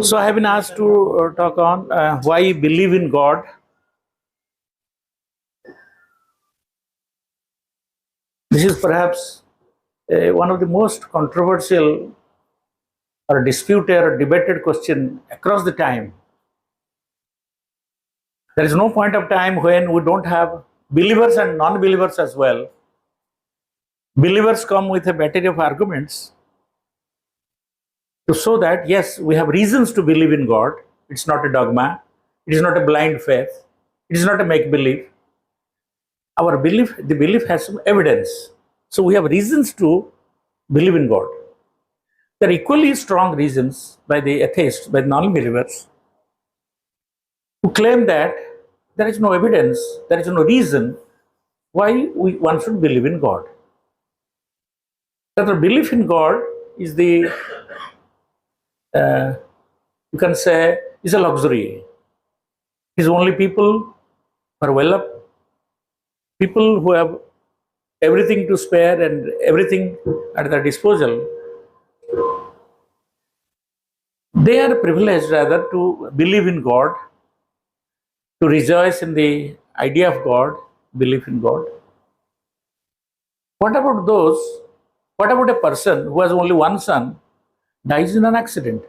So I have been asked to talk on why believe in God. This is perhaps one of the most controversial or disputed or debated question across the time. There is no point of time when we don't have believers and non-believers as well. Believers come with a battery of arguments to show that yes, we have reasons to believe in God. It's not a dogma. It is not a blind faith. It is not a make-believe. Our belief, the belief has some evidence. So we have reasons to believe in God. There are equally strong reasons by the atheists, by the non-believers, who claim that there is no evidence, there is no reason why one should believe in God. That the belief in God is the, you can say, is a luxury. It is only people who are well up, people who have everything to spare and everything at their disposal. They are privileged rather to believe in God, to rejoice in the idea of God, belief in God. What about those? What about a person who has only one son, dies in an accident?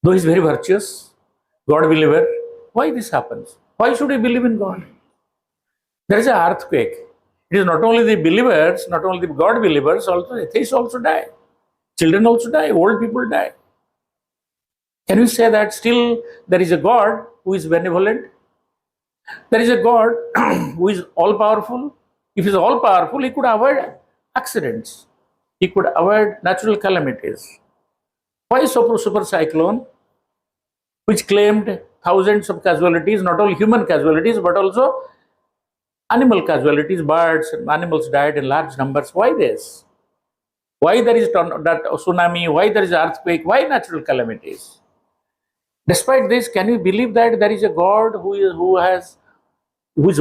Though he is very virtuous, God believer, why this happens? Why should he believe in God? There is an earthquake. It is not only the believers, not only the God believers, also atheists also die. Children also die, old people die. Can you say that still there is a God who is benevolent? There is a God who is all powerful. If he is all powerful, he could avoid accidents. He could avoid natural calamities. Why super cyclone, which claimed thousands of casualties, not only human casualties, but also animal casualties, birds and animals died in large numbers. Why this? Why there is that tsunami? Why there is earthquake? Why natural calamities? Despite this, can you believe that there is a God who is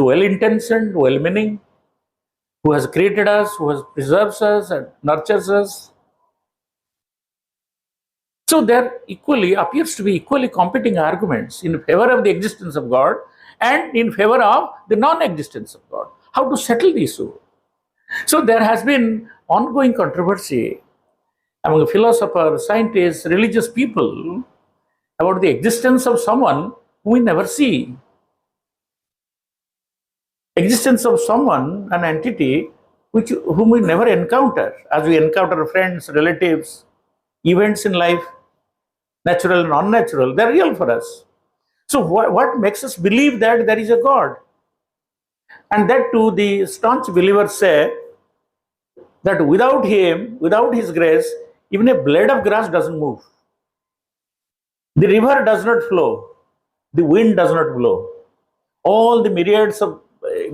well-intentioned, well-meaning, who has created us, who has preserves us and nurtures us? So there appears to be equally competing arguments in favor of the existence of God and in favor of the non-existence of God. How to settle the issue? So there has been ongoing controversy among philosophers, scientists, religious people about the existence of someone who we never see. Existence of someone, an entity whom we never encounter, as we encounter friends, relatives, events in life, natural and unnatural, they're real for us. So what makes us believe that there is a God? And that too, the staunch believers say that without him, without his grace, even a blade of grass doesn't move. The river does not flow. The wind does not blow. All the myriads of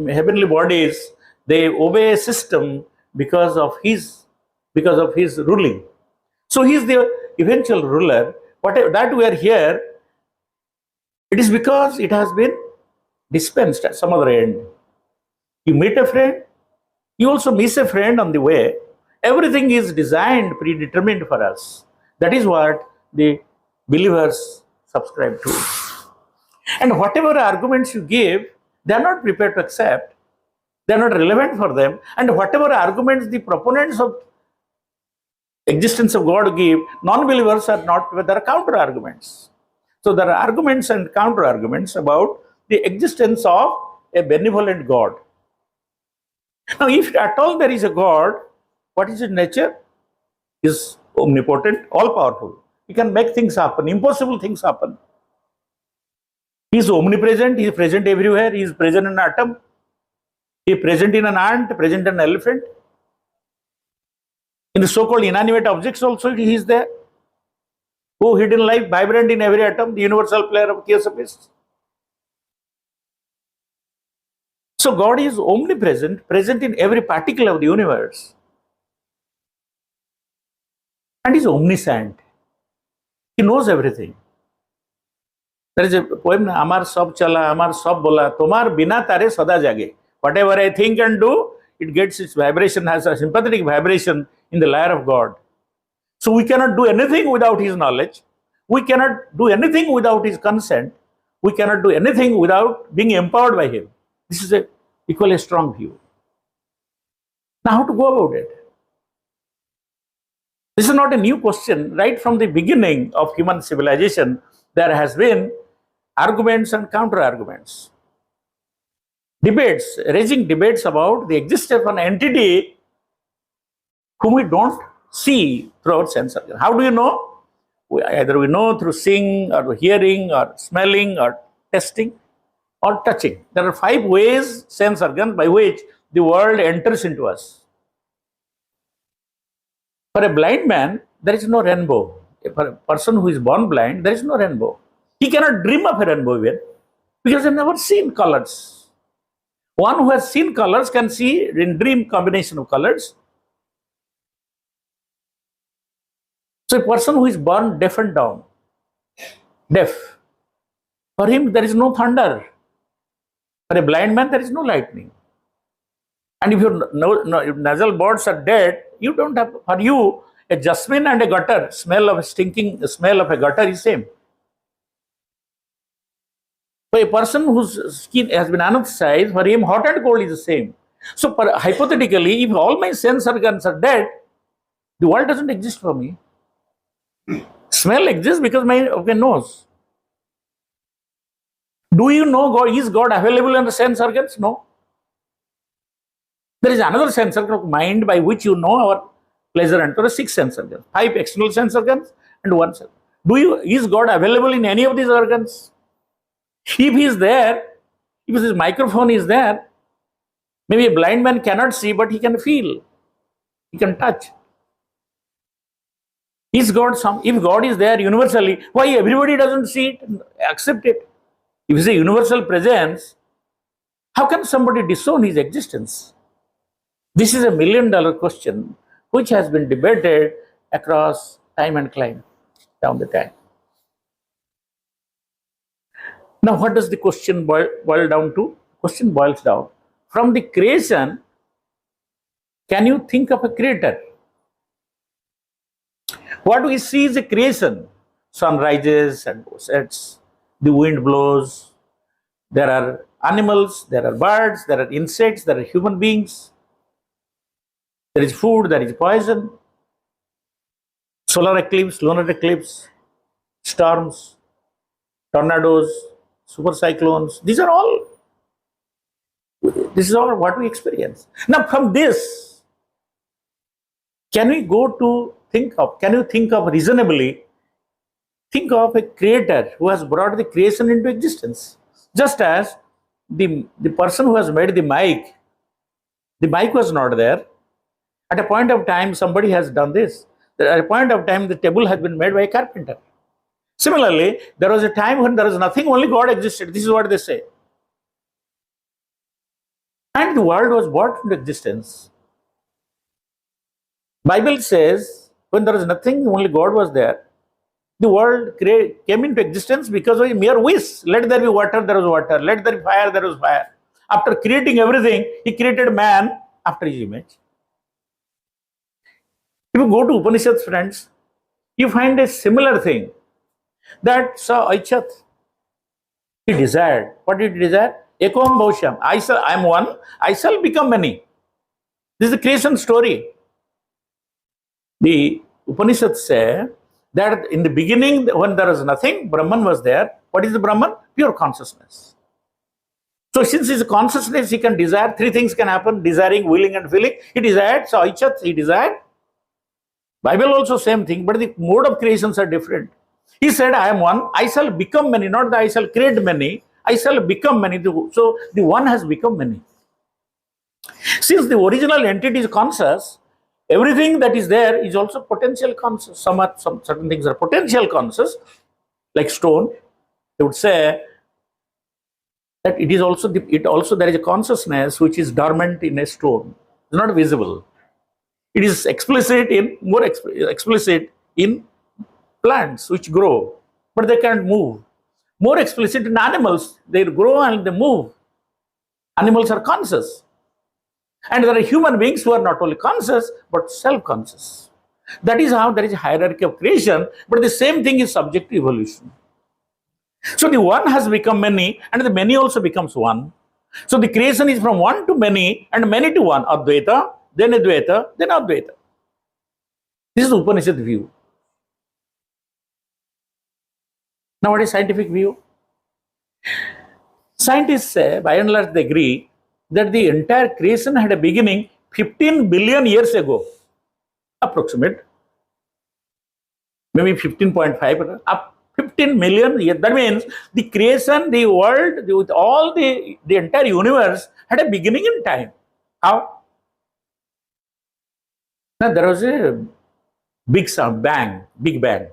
heavenly bodies, they obey a system because of his ruling. So he is the eventual ruler. Whatever that we are here, it is because it has been dispensed at some other end. You meet a friend, you also miss a friend on the way. Everything is designed, predetermined for us. That is what the believers subscribe to. And whatever arguments you give, they are not prepared to accept. They are not relevant for them. And whatever arguments the proponents of existence of God give, non-believers are not, there are counter arguments. So there are arguments and counter arguments about the existence of a benevolent God. Now, if at all there is a God, what is his nature? He is omnipotent, all powerful. He can make things happen, impossible things happen. He is omnipresent, he is present everywhere, he is present in an atom, he is present in an ant, present in an elephant. In the so-called inanimate objects also he is there. Oh, hidden life, vibrant in every atom, the universal player of theosophists. So God is omnipresent, present in every particle of the universe. And is omniscient. He knows everything. There is a poem, Amar sab chala, Amar sab bola, Tomar bina tare sada jage. Whatever I think and do, it gets its vibration, has a sympathetic vibration in the lyre of God. So we cannot do anything without his knowledge. We cannot do anything without his consent. We cannot do anything without being empowered by him. This is a equally strong view. Now, how to go about it? This is not a new question. Right from the beginning of human civilization, there has been arguments and counter-arguments. Debates, raging debates about the existence of an entity whom we don't see through our sense organ. How do you know? Either we know through seeing or hearing or smelling or tasting or touching. There are 5 ways, sense organs, by which the world enters into us. For a blind man, there is no rainbow. For a person who is born blind, there is no rainbow. He cannot dream of a rainbow even because he has never seen colors. One who has seen colors can see in dream combination of colors. So a person who is born deaf and dumb, deaf, for him there is no thunder. For a blind man, there is no lightning. And if your nasal boards are dead, you don't have, for you, a jasmine and a gutter, smell of a stinking smell of a gutter is same. For a person whose skin has been anesthetized, for him hot and cold is the same. So hypothetically, if all my sense organs are dead, the world doesn't exist for me. Smell exists because my nose. Do you know God? Is God available in the sense organs? No. There is another sense organ of mind by which you know our pleasure and there are 6 sense organs, 5 external sense organs and 1 sense. Is God available in any of these organs? If he is there, if his microphone is there, maybe a blind man cannot see, but he can feel, he can touch. Is God if God is there universally, why everybody doesn't see it and accept it? If it's a universal presence, how can somebody disown his existence? This is a $1 million question which has been debated across time and climate down the time. Now, what does the question boil down to? Question boils down. From the creation, can you think of a creator? What we see is a creation. Sun rises and sets, the wind blows, there are animals, there are birds, there are insects, there are human beings, there is food, there is poison, solar eclipse, lunar eclipse, storms, tornadoes, super cyclones. This is all what we experience. Now, from this, can you think of reasonably, think of a creator who has brought the creation into existence. Just as the person who has made the mic was not there. At a point of time, somebody has done this. At a point of time, the table has been made by a carpenter. Similarly, there was a time when there was nothing, only God existed. This is what they say. And the world was brought into existence. Bible says, when there was nothing, only God was there. The world came into existence because of a mere wish. Let there be water, there was water. Let there be fire, there was fire. After creating everything, he created man after his image. If you go to Upanishads, friends, you find a similar thing. That saw Aichat. He desired. What did he desire? Ekom Bhausham. I am one, I shall become many. This is the creation story. The Upanishads say that in the beginning, when there was nothing, Brahman was there. What is the Brahman? Pure consciousness. So since his consciousness, he can desire. 3 things can happen: desiring, willing, and feeling. He desired. So Aichat, he desired. Bible also same thing, but the mode of creations are different. He said, I am one, I shall become many, not that I shall create many, I shall become many. So the one has become many. Since the original entity is conscious, everything that is there is also potential conscious. Some certain things are potential conscious, like stone. They would say that it is also there is a consciousness which is dormant in a stone. It's not visible. It is more explicit in plants which grow, but they can't move. More explicit in animals, they grow and they move. Animals are conscious. And there are human beings who are not only conscious, but self-conscious. That is how there is a hierarchy of creation, but the same thing is subject to evolution. So the one has become many, and the many also becomes one. So the creation is from one to many, and many to one. Advaita, then Advaita, then Advaita. This is the Upanishad view. Now, what is scientific view? Scientists say, by and large, they agree that the entire creation had a beginning 15 billion years ago, approximate, maybe 15.5, up 15 million years. That means the creation, the world, with all the entire universe had a beginning in time. How? Now, there was a big sound, bang, big bang.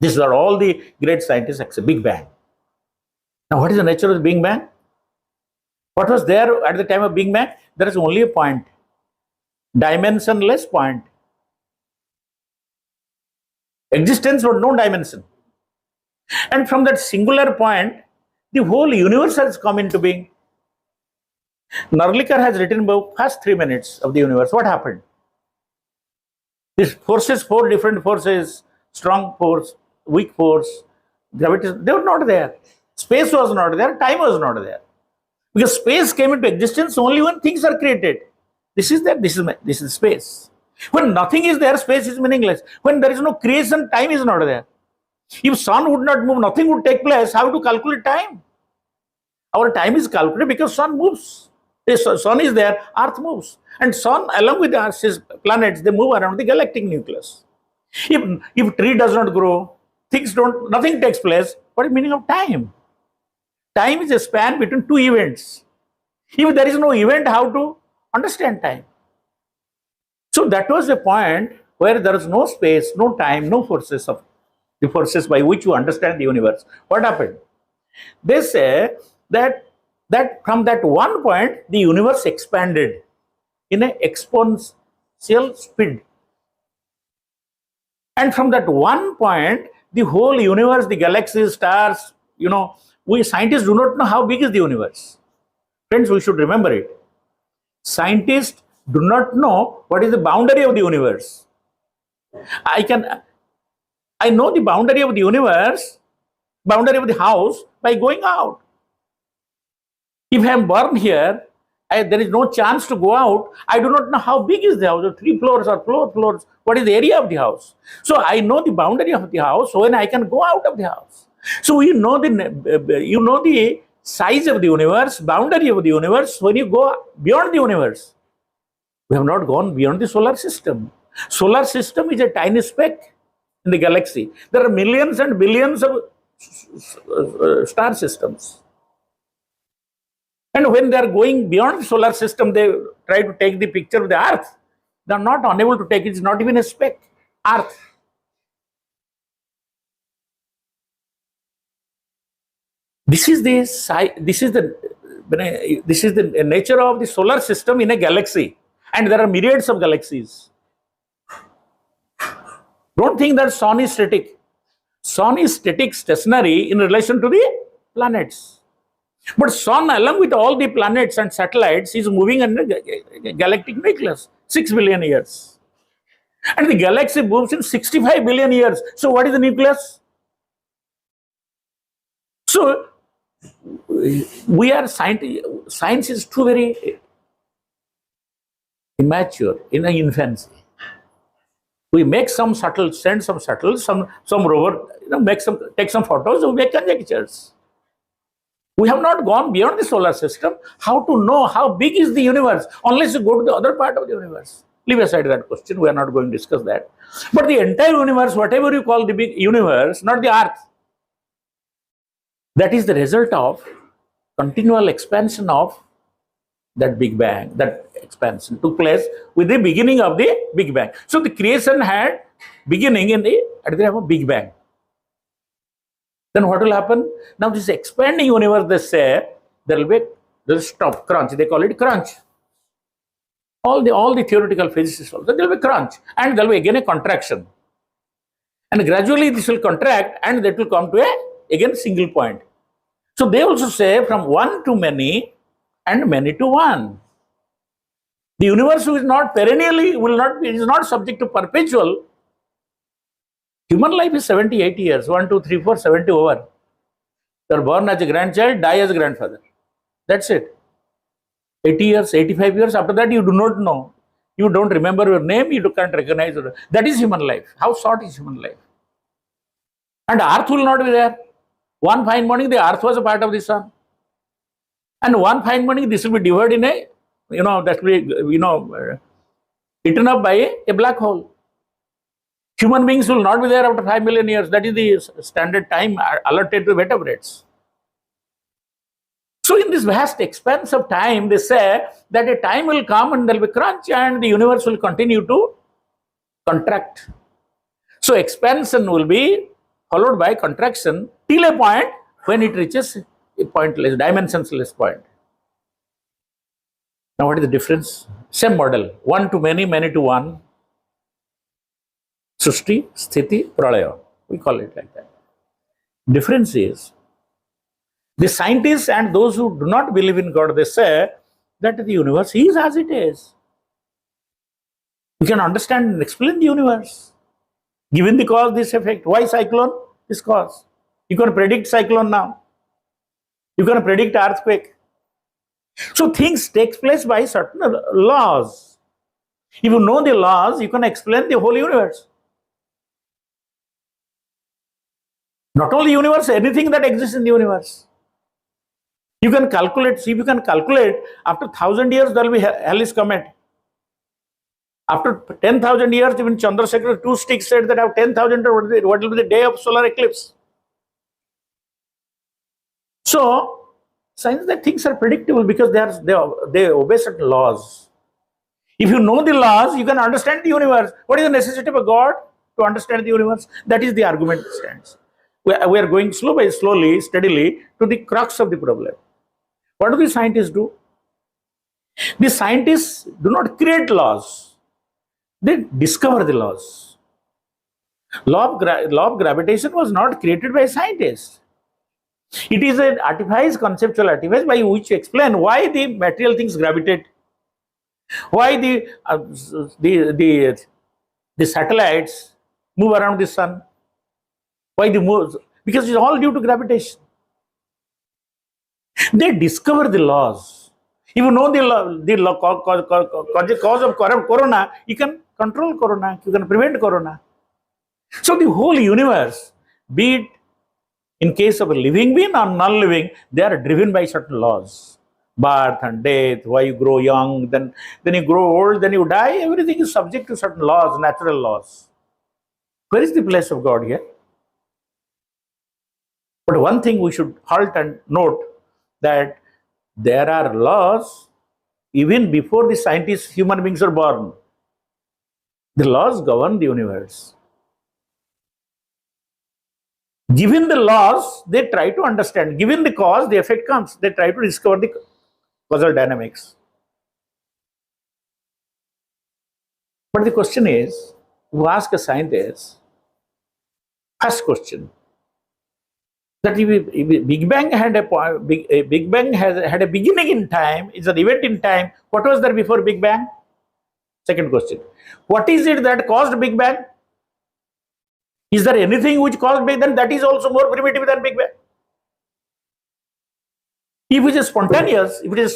These are all the great scientists accept, big bang. Now, what is the nature of the Big Bang? What was there at the time of Big Bang? There is only a point, dimensionless point. Existence was no dimension. And from that singular point, the whole universe has come into being. Narlikar has written about first 3 minutes of the universe. What happened? These forces, 4 different forces, strong force, weak force, gravitation, they were not there. Space was not there, time was not there. Because space came into existence only when things are created. This is that, this is space. When nothing is there, space is meaningless. When there is no creation, time is not there. If sun would not move, nothing would take place. How to calculate time? Our time is calculated because sun moves. The sun is there, earth moves. And sun, along with the earth's planets, they move around the galactic nucleus. If tree does not grow, nothing takes place, what is the meaning of time? Time is a span between 2 events. If there is no event, how to understand time? So that was the point where there is no space, no time, no forces of the forces by which you understand the universe. What happened? They say that from that one point, the universe expanded in an exponential speed. And from that one point, the whole universe, the galaxies, stars, we scientists do not know how big is the universe. Friends, we should remember it. Scientists do not know what is the boundary of the universe. I know the boundary of the universe, boundary of the house by going out. If I am born here, there is no chance to go out. I do not know how big is the house, or 3 floors or 4 floors. What is the area of the house? So I know the boundary of the house when I can go out of the house. So you know the size of the universe, boundary of the universe when you go beyond the universe. We have not gone beyond the solar system. Solar system is a tiny speck in the galaxy. There are millions and billions of star systems. And when they are going beyond the solar system, they try to take the picture of the Earth. They are not unable to take it. It's not even a speck. Earth. This is the nature of the solar system in a galaxy, and there are myriads of galaxies. Don't think that sun is static. Sun is static, stationary in relation to the planets. But sun, along with all the planets and satellites, is moving under galactic nucleus, 6 billion years. And the galaxy moves in 65 billion years. So what is the nucleus? So we are science is too very immature, in an infancy. We make some subtle, send some subtle, some rover, take some photos, we make conjectures. We have not gone beyond the solar system. How to know how big is the universe unless you go to the other part of the universe? Leave aside that question. We are not going to discuss that. But the entire universe, whatever you call the big universe, not the earth, that is the result of continual expansion of that Big Bang. That expansion took place with the beginning of the Big Bang. So the creation had beginning at the time of Big Bang. Then what will happen? Now this expanding universe, they say, there will stop, crunch. They call it crunch. All the theoretical physicists also, there will be crunch. And there will be again a contraction. And gradually this will contract and that will come to again single point. So they also say from one to many and many to one. The universe is not perennially, is not subject to perpetual. Human life is 70, 80 years, 1, 2, 3, 4, 70 over. You are born as a grandchild, die as a grandfather. That's it. 80 years, 85 years, after that you do not know. You don't remember your name, you can't recognize it. That is human life. How short is human life? And earth will not be there. One fine morning, the earth was a part of the sun. And one fine morning, this will be devoured in a, that will be, eaten up by a black hole. Human beings will not be there after 5 million years. That is the standard time allotted to vertebrates. So in this vast expanse of time, they say that a time will come and there will be crunch and the universe will continue to contract. So expansion will be followed by contraction till a point when it reaches a pointless, dimensionless point. Now what is the difference? Same model, one to many, many to one. Srishti, Sthiti, Pralaya. We call it like that. Difference is, the scientists and those who do not believe in God, they say that the universe is as it is. You can understand and explain the universe. Given the cause, this effect. Why cyclone? This cause. You can predict cyclone now. You can predict earthquake. So things take place by certain laws. If you know the laws, you can explain the whole universe. Not only universe, anything that exists in the universe. You can calculate, see if you can calculate, after 1,000 years there will be Halley's comet. After 10,000 years, even Chandrasekhar, two sticks said that after 10,000, what will be the day of solar eclipse? So, science that things are predictable because they obey certain laws. If you know the laws, you can understand the universe. What is the necessity of a God to understand the universe? That is the argument that stands. We are going slowly, steadily to the crux of the problem. What do the scientists do? The scientists do not create laws. They discover the laws. Law of gravitation was not created by scientists. It is an artifice, conceptual artifice by which you explain why the material things gravitate, why the satellites move around the sun, why they move, because it's all due to gravitation. They discover the laws. If you know the cause of corona, you can control corona, you can prevent corona. So the whole universe, be it in case of a living being or non-living, they are driven by certain laws. Birth and death, why you grow young, then you grow old, then you die. Everything is subject to certain laws, natural laws. Where is the place of God here? But one thing we should halt and note, that there are laws even before the scientists, human beings are born. The laws govern the universe. Given the laws, they try to understand. Given the cause, the effect comes. They try to discover the causal dynamics. But the question is, you ask a scientist, first question, that if Big Bang had Big Bang had a beginning in time, is an event in time, what was there before Big Bang? Second question, what is it that caused Big Bang? Is there anything which caused Big Bang that is also more primitive than Big Bang? If it is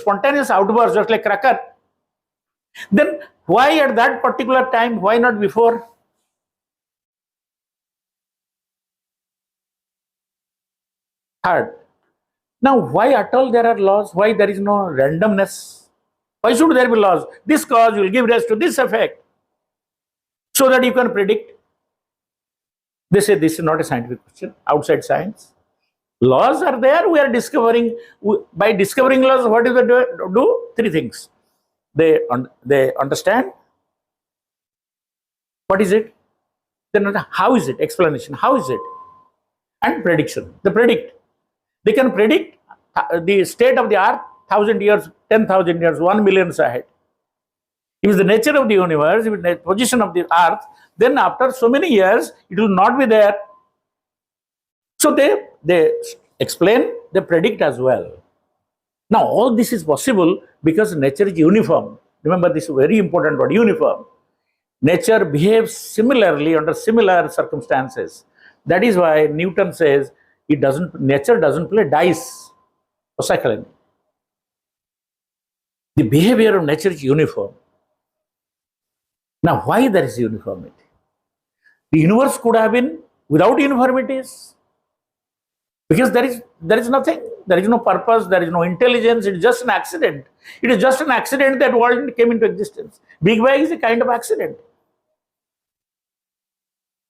spontaneous outburst, just like cracker, then why at that particular time, why not before? Third, now why at all there are laws? Why there is no randomness? Why should there be laws? This cause will give rise to this effect, so that you can predict. They say this is not a scientific question, outside science. Laws are there, we are discovering. By discovering laws, what do they do? Three things. They understand. What is it? Then how is it? Explanation. How is it? And prediction. They predict. They can predict the state of the earth 1,000 years, 10,000 years, 1 million years ahead. If it's the nature of the universe, if it's the position of the earth, then after so many years, it will not be there. So they explain, they predict as well. Now all this is possible because nature is uniform. Remember this very important word, uniform. Nature behaves similarly under similar circumstances. That is why Newton says nature doesn't play dice or psychology. The behavior of nature is uniform. Now, why there is uniformity? The universe could have been without uniformities, because there is nothing, there is no purpose, there is no intelligence. It is just an accident. It is just an accident that world came into existence. Big Bang is a kind of accident.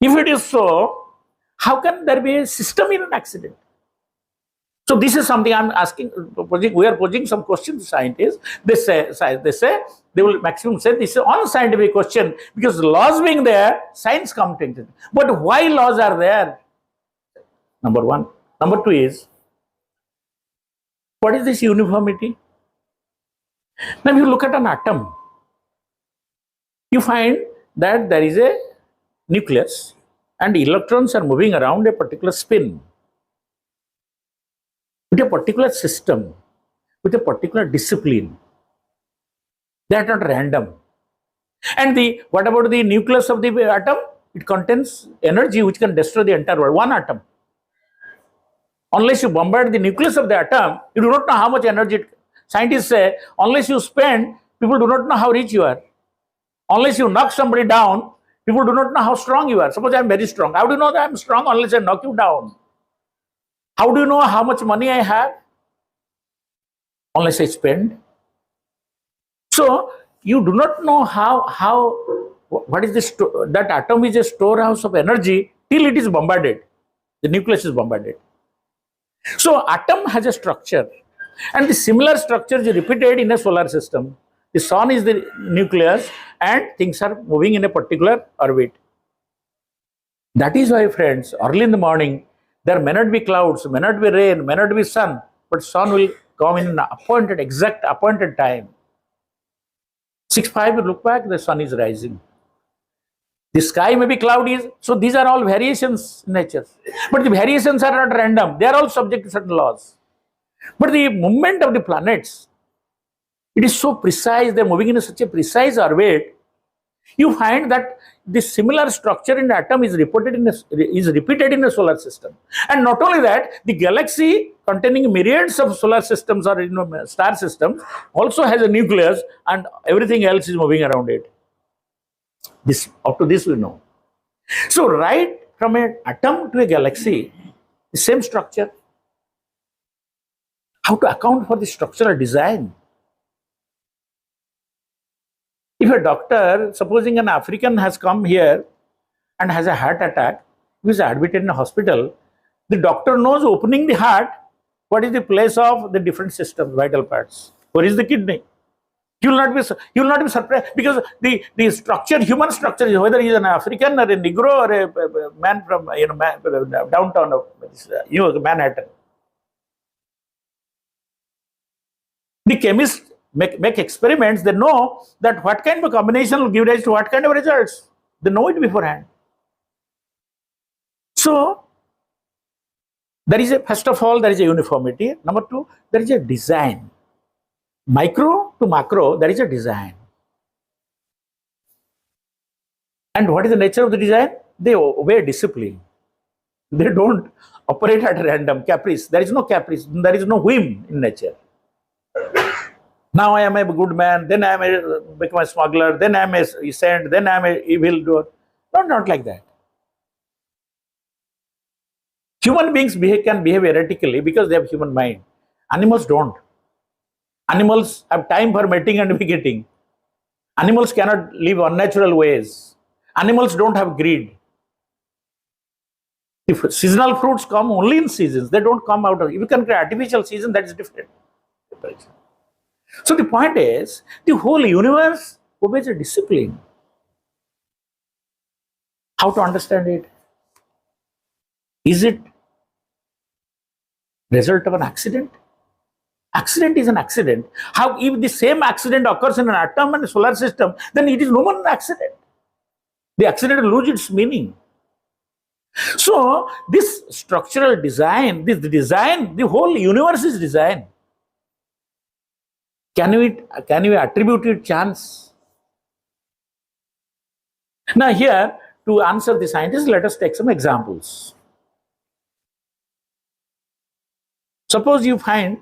If it is so, how can there be a system in an accident? So this is something I'm asking. We are posing some questions to scientists. They will maximum say this is an unscientific question, because laws being there, science comes to it. But why laws are there? Number one. Number two is, what is this uniformity? Now, if you look at an atom, you find that there is a nucleus and electrons are moving around a particular spin with a particular system, with a particular discipline. They are not random. And what about the nucleus of the atom? It contains energy which can destroy the entire world. One atom. Unless you bombard the nucleus of the atom, you do not know how much energy. Scientists say, unless you spend, people do not know how rich you are. Unless you knock somebody down, people do not know how strong you are. Suppose I am very strong. How do you know that I am strong unless I knock you down? How do you know how much money I have? Unless I spend. So, you do not know what is this, that atom is a storehouse of energy till it is bombarded. The nucleus is bombarded. So, atom has a structure, and the similar structure is repeated in a solar system. The sun is the nucleus and things are moving in a particular orbit. That is why, friends, early in the morning, there may not be clouds, may not be rain, may not be sun, but sun will come in an exact appointed time. 6:05, you look back, the sun is rising. The sky may be cloudy, so these are all variations in nature. But the variations are not random, they are all subject to certain laws. But the movement of the planets, it is so precise, they are moving in such a precise orbit, you find that the similar structure in the atom is repeated in the solar system. And not only that, the galaxy containing myriads of solar systems or star systems also has a nucleus, and everything else is moving around it. Up to this we know. So right from an atom to a galaxy, the same structure. How to account for the structural design? If a doctor, supposing an African has come here and has a heart attack, he is admitted in a hospital, the doctor knows, opening the heart, what is the place of the different systems, vital parts. Where is the kidney? You will not be surprised, because the structure, human structure, whether he is an African or a Negro or a man from downtown of Manhattan. The chemists make experiments. They know that what kind of combination will give rise to what kind of results. They know it beforehand. So first of all, there is a uniformity. Number two, there is a design. Micro to macro, there is a design. And what is the nature of the design? They obey discipline. They don't operate at random, caprice. There is no caprice, there is no whim in nature. Now I am a good man, then I am become a smuggler, then I am a saint, then I am a evil doer. Not like that. Human beings can behave erratically because they have human mind. Animals don't. Animals have time for mating and begetting. Animals cannot live unnatural ways. Animals don't have greed. If seasonal fruits come only in seasons, they don't come out of. If you can create artificial season, that is different. So the point is, the whole universe obeys a discipline. How to understand it? Is it result of an accident? Accident is an accident. How, if the same accident occurs in an atom and a solar system, then it is no more an accident. The accident will lose its meaning. So this structural design, the whole universe is designed. Can we attribute it chance? Now here, to answer the scientist, let us take some examples. Suppose you find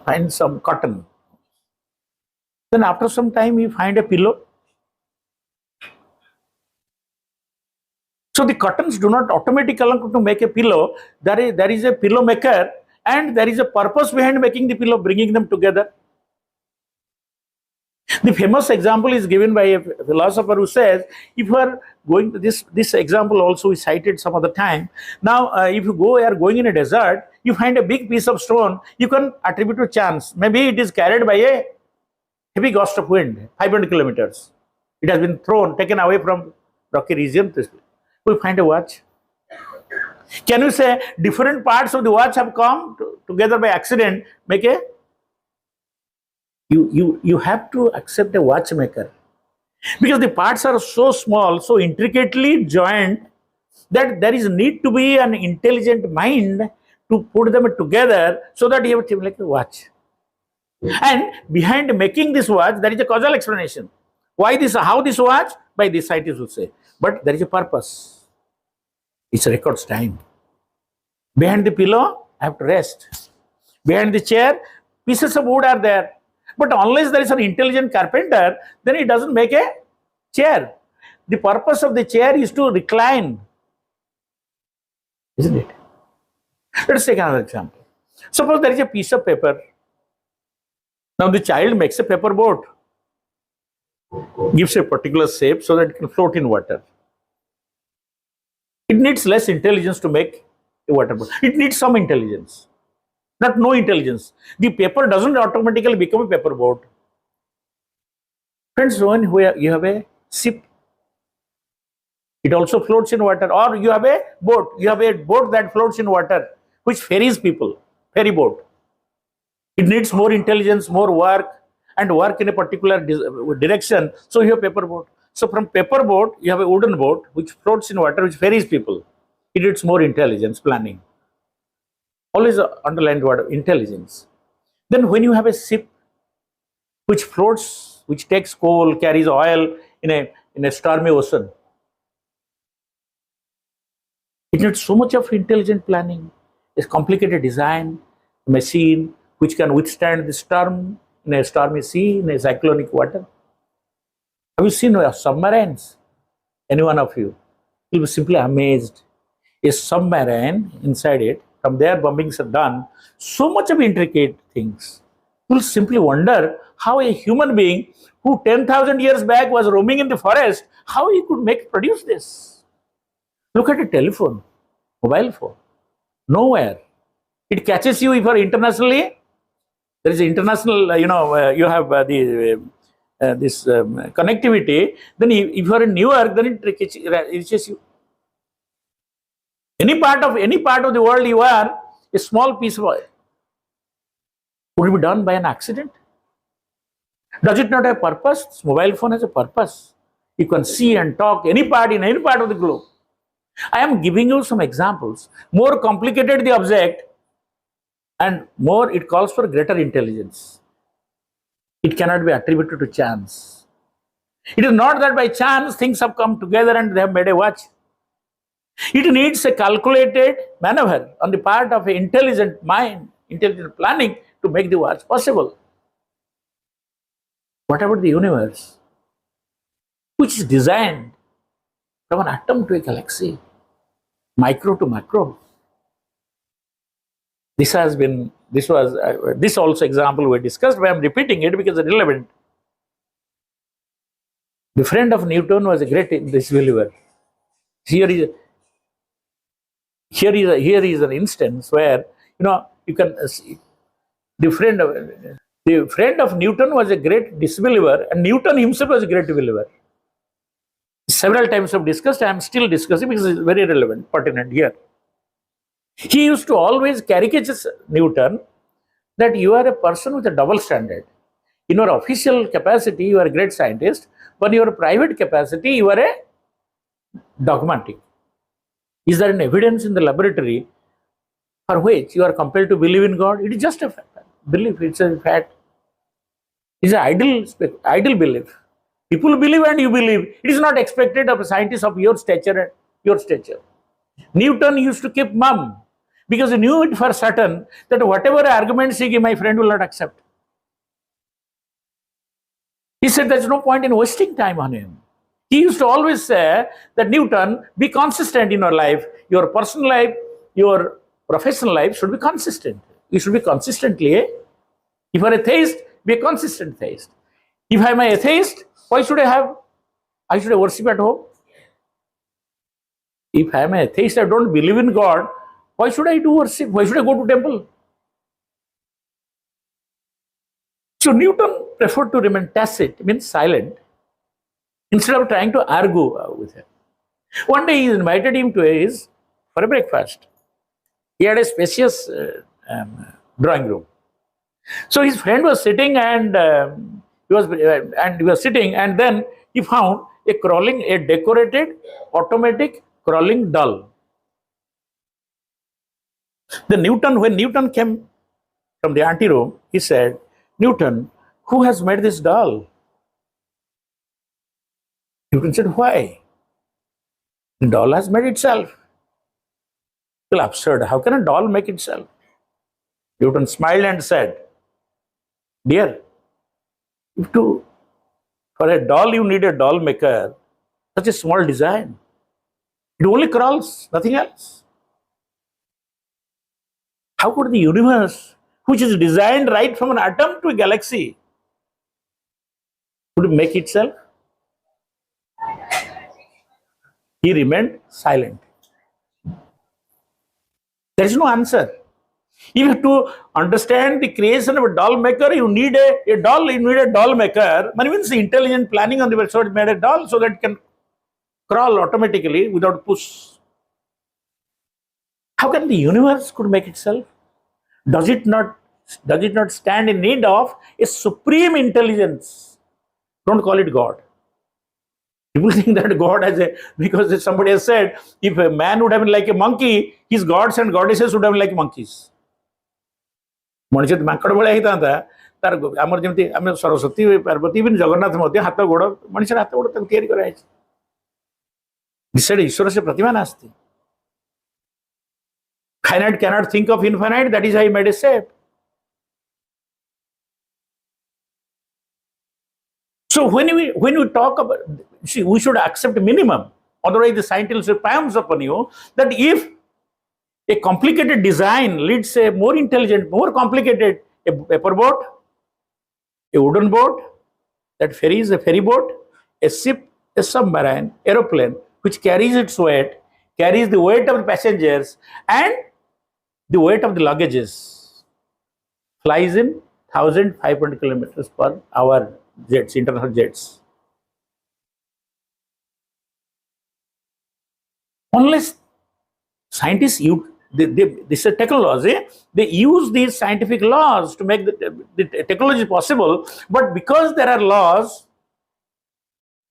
find some cotton. Then after some time you find a pillow. So the cottons do not automatically come to make a pillow. There is a pillow maker, and there is a purpose behind making the pillow, bringing them together. The famous example is given by a philosopher who says, if you are going to this example also is cited some other time. Now, if you are going in a desert, you find a big piece of stone, you can attribute to chance. Maybe it is carried by a heavy gust of wind, 500 kilometers. It has been taken away from rocky region. We find a watch. Can you say different parts of the watch have come together by accident, make a you have to accept a watchmaker, because the parts are so small, so intricately joined, that there is need to be an intelligent mind to put them together so that you have to like a watch. And behind making this watch, there is a causal explanation. Why this? How this watch? By the scientists will say. But there is a purpose. It records time. Behind the pillow, I have to rest. Behind the chair, pieces of wood are there. But unless there is an intelligent carpenter, then it doesn't make a chair. The purpose of the chair is to recline, isn't it? Let us take another example. Suppose there is a piece of paper. Now the child makes a paper boat, gives a particular shape so that it can float in water. It needs less intelligence to make a water boat. It needs some intelligence. Not no intelligence. The paper doesn't automatically become a paper boat. Friends, when you have a ship, it also floats in water. Or you have a boat. You have a boat that floats in water, which ferries people. Ferry boat. It needs more intelligence, more work, and work in a particular direction. So you have paper boat. So from paper boat, you have a wooden boat which floats in water, which ferries people. It needs more intelligence, planning. Always underlined word intelligence. Then when you have a ship which floats, which takes coal, carries oil in a stormy ocean, it needs so much of intelligent planning, a complicated design, a machine which can withstand the storm in a stormy sea, in a cyclonic water. Have you seen submarines? Any one of you? You'll be simply amazed. A submarine, inside it, from there bombings are done, so much of intricate things. You will simply wonder how a human being who 10,000 years back was roaming in the forest, how he could produce this. Look at a telephone, mobile phone. Nowhere. It catches you if you are internationally. There is international, you have this connectivity. Then if you are in New York, then it reaches you. Any part of the world you are, a small piece of oil. Would it be done by an accident? Does it not have purpose? This mobile phone has a purpose. You can see and talk in any part of the globe. I am giving you some examples. More complicated the object, and more it calls for greater intelligence. It cannot be attributed to chance. It is not that by chance things have come together and they have made a watch. It needs a calculated maneuver on the part of an intelligent mind, intelligent planning to make the watch possible. What about the universe, which is designed from an atom to a galaxy, micro to macro? This also example we discussed, but I am repeating it because it's relevant. The friend of Newton was a great disbeliever. Here is an instance where you can see the friend of Newton was a great disbeliever, and Newton himself was a great believer. Several times I've discussed, I am still discussing because it's very relevant, pertinent here. He used to always caricature Newton that you are a person with a double standard. In your official capacity, you are a great scientist, but in your private capacity, you are a dogmatic. Is there an evidence in the laboratory for which you are compelled to believe in God. It is just a belief. It's a fact. It's an idle belief. People believe and you believe. It is not expected of a scientist of your stature. Newton used to keep mum because he knew it for certain that whatever arguments he gave, my friend will not accept. He said there's no point in wasting time on him. He used to always say that Newton, be consistent in your life. Your personal life, your professional life should be consistent. You should be consistently. If you are a theist, be a consistent theist. If I am an atheist, why should I should worship at home? If I am an atheist, I don't believe in God, why should I do worship? Why should I go to temple? So Newton preferred to remain tacit, means silent, instead of trying to argue with him. One day he invited him for a breakfast. He had a spacious drawing room. So his friend was sitting and he was sitting, and then he found a decorated automatic crawling doll. When Newton came from the anteroom, he said, Newton, who has made this doll? Newton said, why? The doll has made itself. Well, absurd. How can a doll make itself? Newton smiled and said, dear, for a doll you need a doll maker, such a small design. It only crawls, nothing else. How could the universe, which is designed right from an atom to a galaxy, could make itself? He remained silent. There is no answer. If to understand the creation of a doll maker, you need a doll maker. That means the intelligent planning on the website made a doll so that it can crawl automatically without push. How can the universe could make itself? Does it not stand in need of a supreme intelligence? Don't call it God. People think that God because somebody has said, if a man would have been like a monkey, his gods and goddesses would have been like monkeys. मनुष्य माकड़ भाया ही तार आमर जमी आम Saraswati Parvati even Jagannath हाथ गोड़ मनुष्य हाथ गोड़ तैयारी कराई ईश्वर से प्रतिमा नास्ति finite cannot think of infinite, that is how he made a shape. So when we talk about, see, we should accept minimum, otherwise the scientist will pounce upon you that if a complicated design leads a more intelligent, more complicated, a paper boat, a wooden boat, that ferry is a ferry boat, a ship, a submarine, aeroplane, which carries its weight, carries the weight of the passengers and the weight of the luggages, flies in 1,500 kilometers per hour jets, international jets. Unless scientists this is technology, they use these scientific laws to make the technology possible, but because there are laws,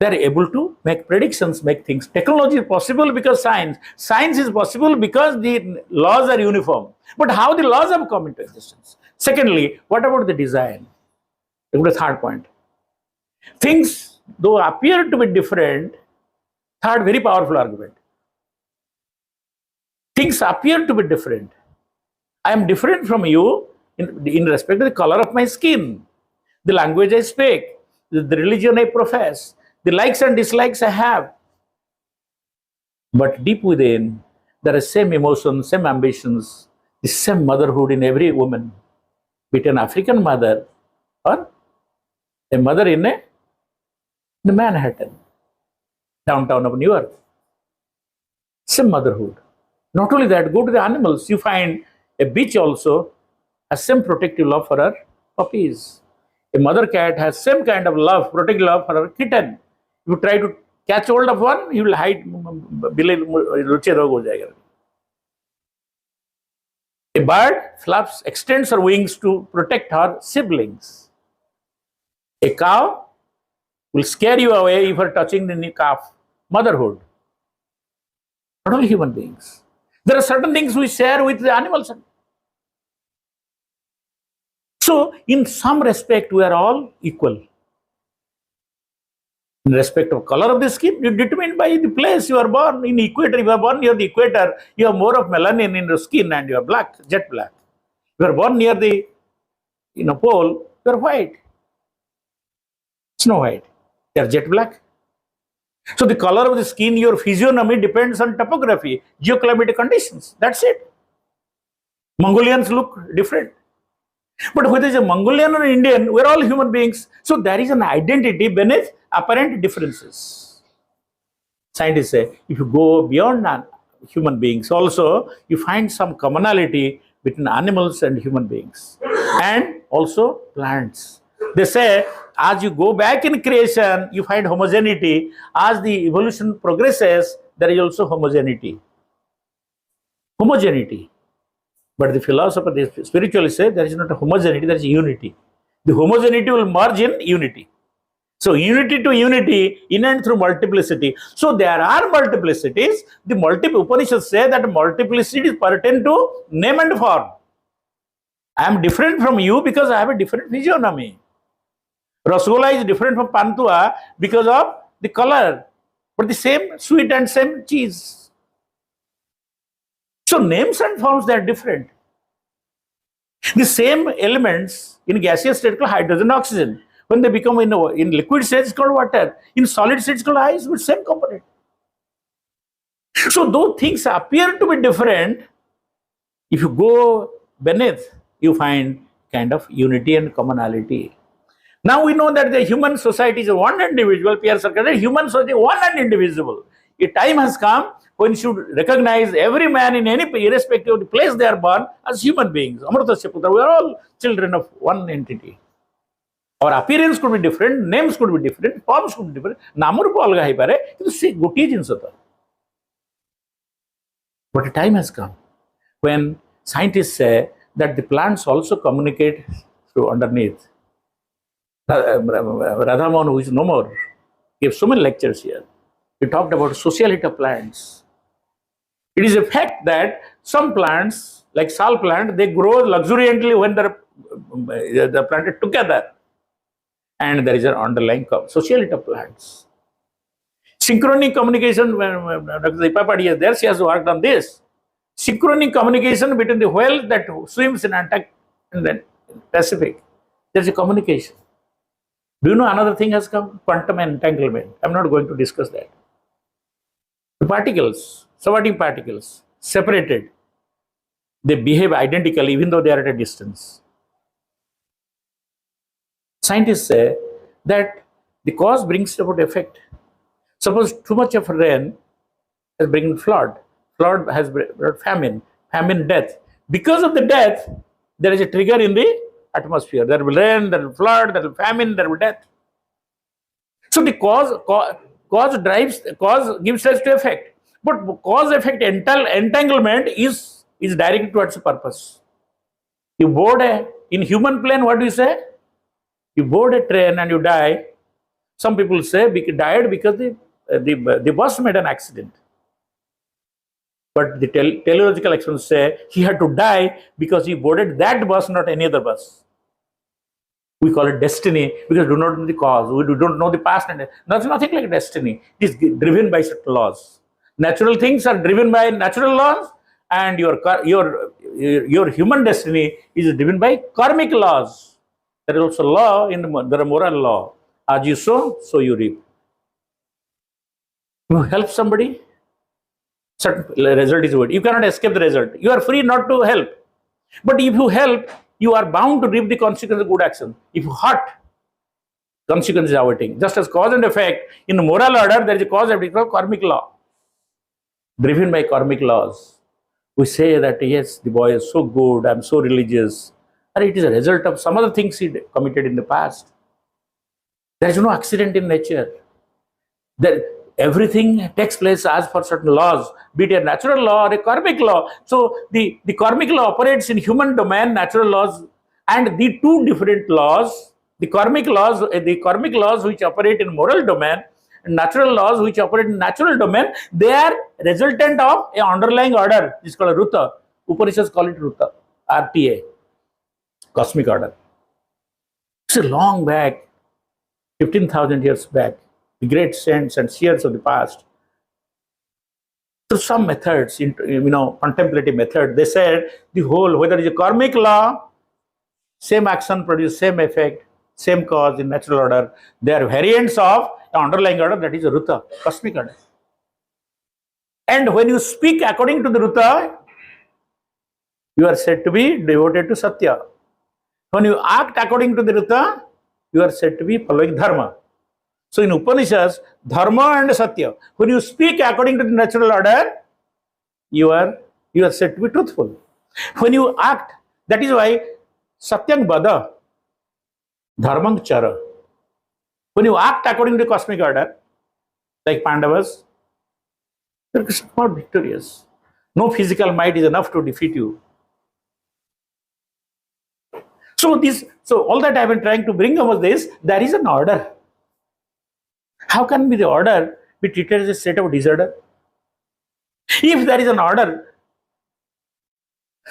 they are able to make predictions, make things. Technology is possible because science is possible because the laws are uniform. But how the laws have come into existence? Secondly, what about the design? The third point. Things, though appear to be different, third very powerful argument. Things appear to be different. I am different from you in respect to the color of my skin, the language I speak, the religion I profess, the likes and dislikes I have. But deep within, there are same emotions, same ambitions, the same motherhood in every woman, be it an African mother or a mother in Manhattan, downtown of New York. Same motherhood. Not only that, go to the animals. You find a bitch also has same protective love for her puppies. A mother cat has same kind of love, protective love for her kitten. You try to catch hold of one, he will hide. A bird extends her wings to protect her siblings. A cow will scare you away if you are touching the calf. Motherhood. Not only human beings. There are certain things we share with the animals So, in some respect, we are all equal. In respect of color of the skin, you determined by the place you are born. In equator, you are born near the equator, you have more of melanin in your skin and you are black, jet black. You are born near the pole, you are white. Snow white. You are jet black. So the color of the skin, your physiognomy depends on topography, geoclimatic conditions. That's it. Mongolians look different. But whether it's a Mongolian or Indian, we're all human beings. So there is an identity beneath apparent differences. Scientists say if you go beyond human beings, also you find some commonality between animals and human beings, and also plants. They say as you go back in creation, you find homogeneity. As the evolution progresses, there is also homogeneity. Homogeneity. But the philosopher, the spiritualists say there is not a homogeneity, there is unity. The homogeneity will merge in unity. So unity to unity, in and through multiplicity. So there are multiplicities. The Upanishads say that multiplicity pertain to name and form. I am different from you because I have a different physiognomy. Rasgulla is different from Pantua because of the color, but the same sweet and same cheese. So names and forms, they are different. The same elements in gaseous state called hydrogen, oxygen. When they become in liquid state, it's called water. In solid state, it's called ice, with same component. So though things appear to be different, if you go beneath, you find kind of unity and commonality. Now we know that the human society is one individual. Pierre Sarkar said, human society is one and indivisible. A time has come when you should recognize every man in any, irrespective of the place they are born, as human beings. Amritasya Putra, we are all children of one entity. Our appearance could be different, names could be different, forms could be different. Namarupa alga hai pare, kitu se gotiye jinsa tha. But a time has come when scientists say that the plants also communicate through underneath. Radhamohan, who is no more, gave so many lectures here. He talked about sociality of plants. It is a fact that some plants, like sal plant, they grow luxuriantly when they're planted together. And there is an underlying sociality of plants. Synchronic communication, when Dr. Dipapadi is there, she has worked on this. Synchronic communication between the whale that swims in Antarctic and then Pacific. There is a communication. Do you know another thing has come? Quantum entanglement. I'm not going to discuss that. The particles, subatomic particles, separated, they behave identically even though they are at a distance. Scientists say that the cause brings about effect. Suppose too much of rain has brought flood. Flood has brought famine. Famine, death. Because of the death, there is a trigger in the atmosphere. There will rain, there will flood, there will famine, there will death. So the cause gives rise to effect. But cause-effect entanglement is directed towards a purpose. You board in human plane, what do you say? You board a train and you die. Some people say died because the bus made an accident. But the teleological experts say he had to die because he boarded that bus, not any other bus. We call it destiny because we do not know the cause. We don't know the past. And nothing like destiny. It is driven by certain laws. Natural things are driven by natural laws, and your human destiny is driven by karmic laws. There is also law there are moral law. As you sow, so you reap. You help somebody, certain result is good. You cannot escape the result. You are free not to help. But if you help, you are bound to reap the consequence of good action. If you hurt, consequence is awaiting. Just as cause and effect, in the moral order, there is a cause and effect called karmic law. Driven by karmic laws. We say that, yes, the boy is so good, I am so religious. And it is a result of some other things he committed in the past. There is no accident in nature. Everything takes place as per certain laws, be it a natural law or a karmic law. So the karmic law operates in human domain, natural laws, and the two different laws, the karmic laws which operate in moral domain, and natural laws which operate in natural domain, they are resultant of an underlying order. It's called a Ruta. Upanishads call it Ruta, RTA, cosmic order. It's a long back, 15,000 years back, the great saints and seers of the past, through some methods, contemplative method, they said the whole, whether it's a karmic law, same action produce same effect, same cause in natural order, they are variants of the underlying order, that is a Ruta, cosmic order. And when you speak according to the Ruta, you are said to be devoted to Satya. When you act according to the Ruta, you are said to be following Dharma. So in Upanishads, Dharma and Satya. When you speak according to the natural order, you are said to be truthful. When you act, that is why Satyang Bada, Dharmang Chara. When you act according to the cosmic order, like Pandavas, you are not victorious. No physical might is enough to defeat you. So all that I have been trying to bring over this, there is an order. How can the order be treated as a state of disorder? If there is an order.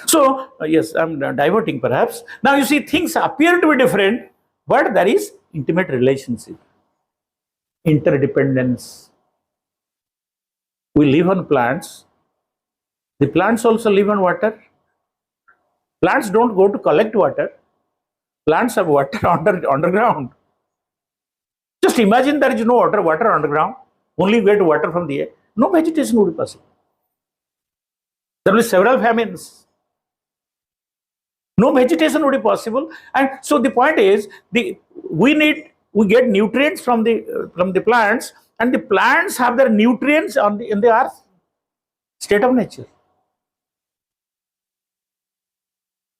So, yes, I'm diverting perhaps. Now you see, things appear to be different, but there is intimate relationship, interdependence. We live on plants. The plants also live on water. Plants don't go to collect water. Plants have water underground. Just imagine there is no water underground, only get water from the air. No vegetation would be possible. There will be several famines. No vegetation would be possible. And so the point is, we get nutrients from the plants, and the plants have their nutrients in the earth, state of nature.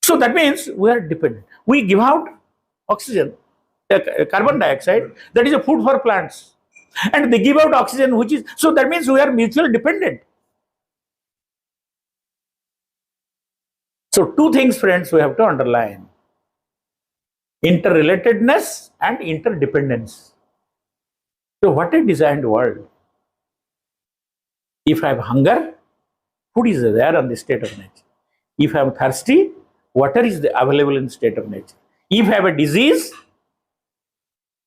So that means we are dependent. We give out oxygen, carbon dioxide, that is a food for plants. And they give out oxygen, so that means we are mutually dependent. So two things, friends, we have to underline: interrelatedness and interdependence. So what a designed world. If I have hunger, food is there on the state of nature. If I am thirsty, water is available in the state of nature. If I have a disease,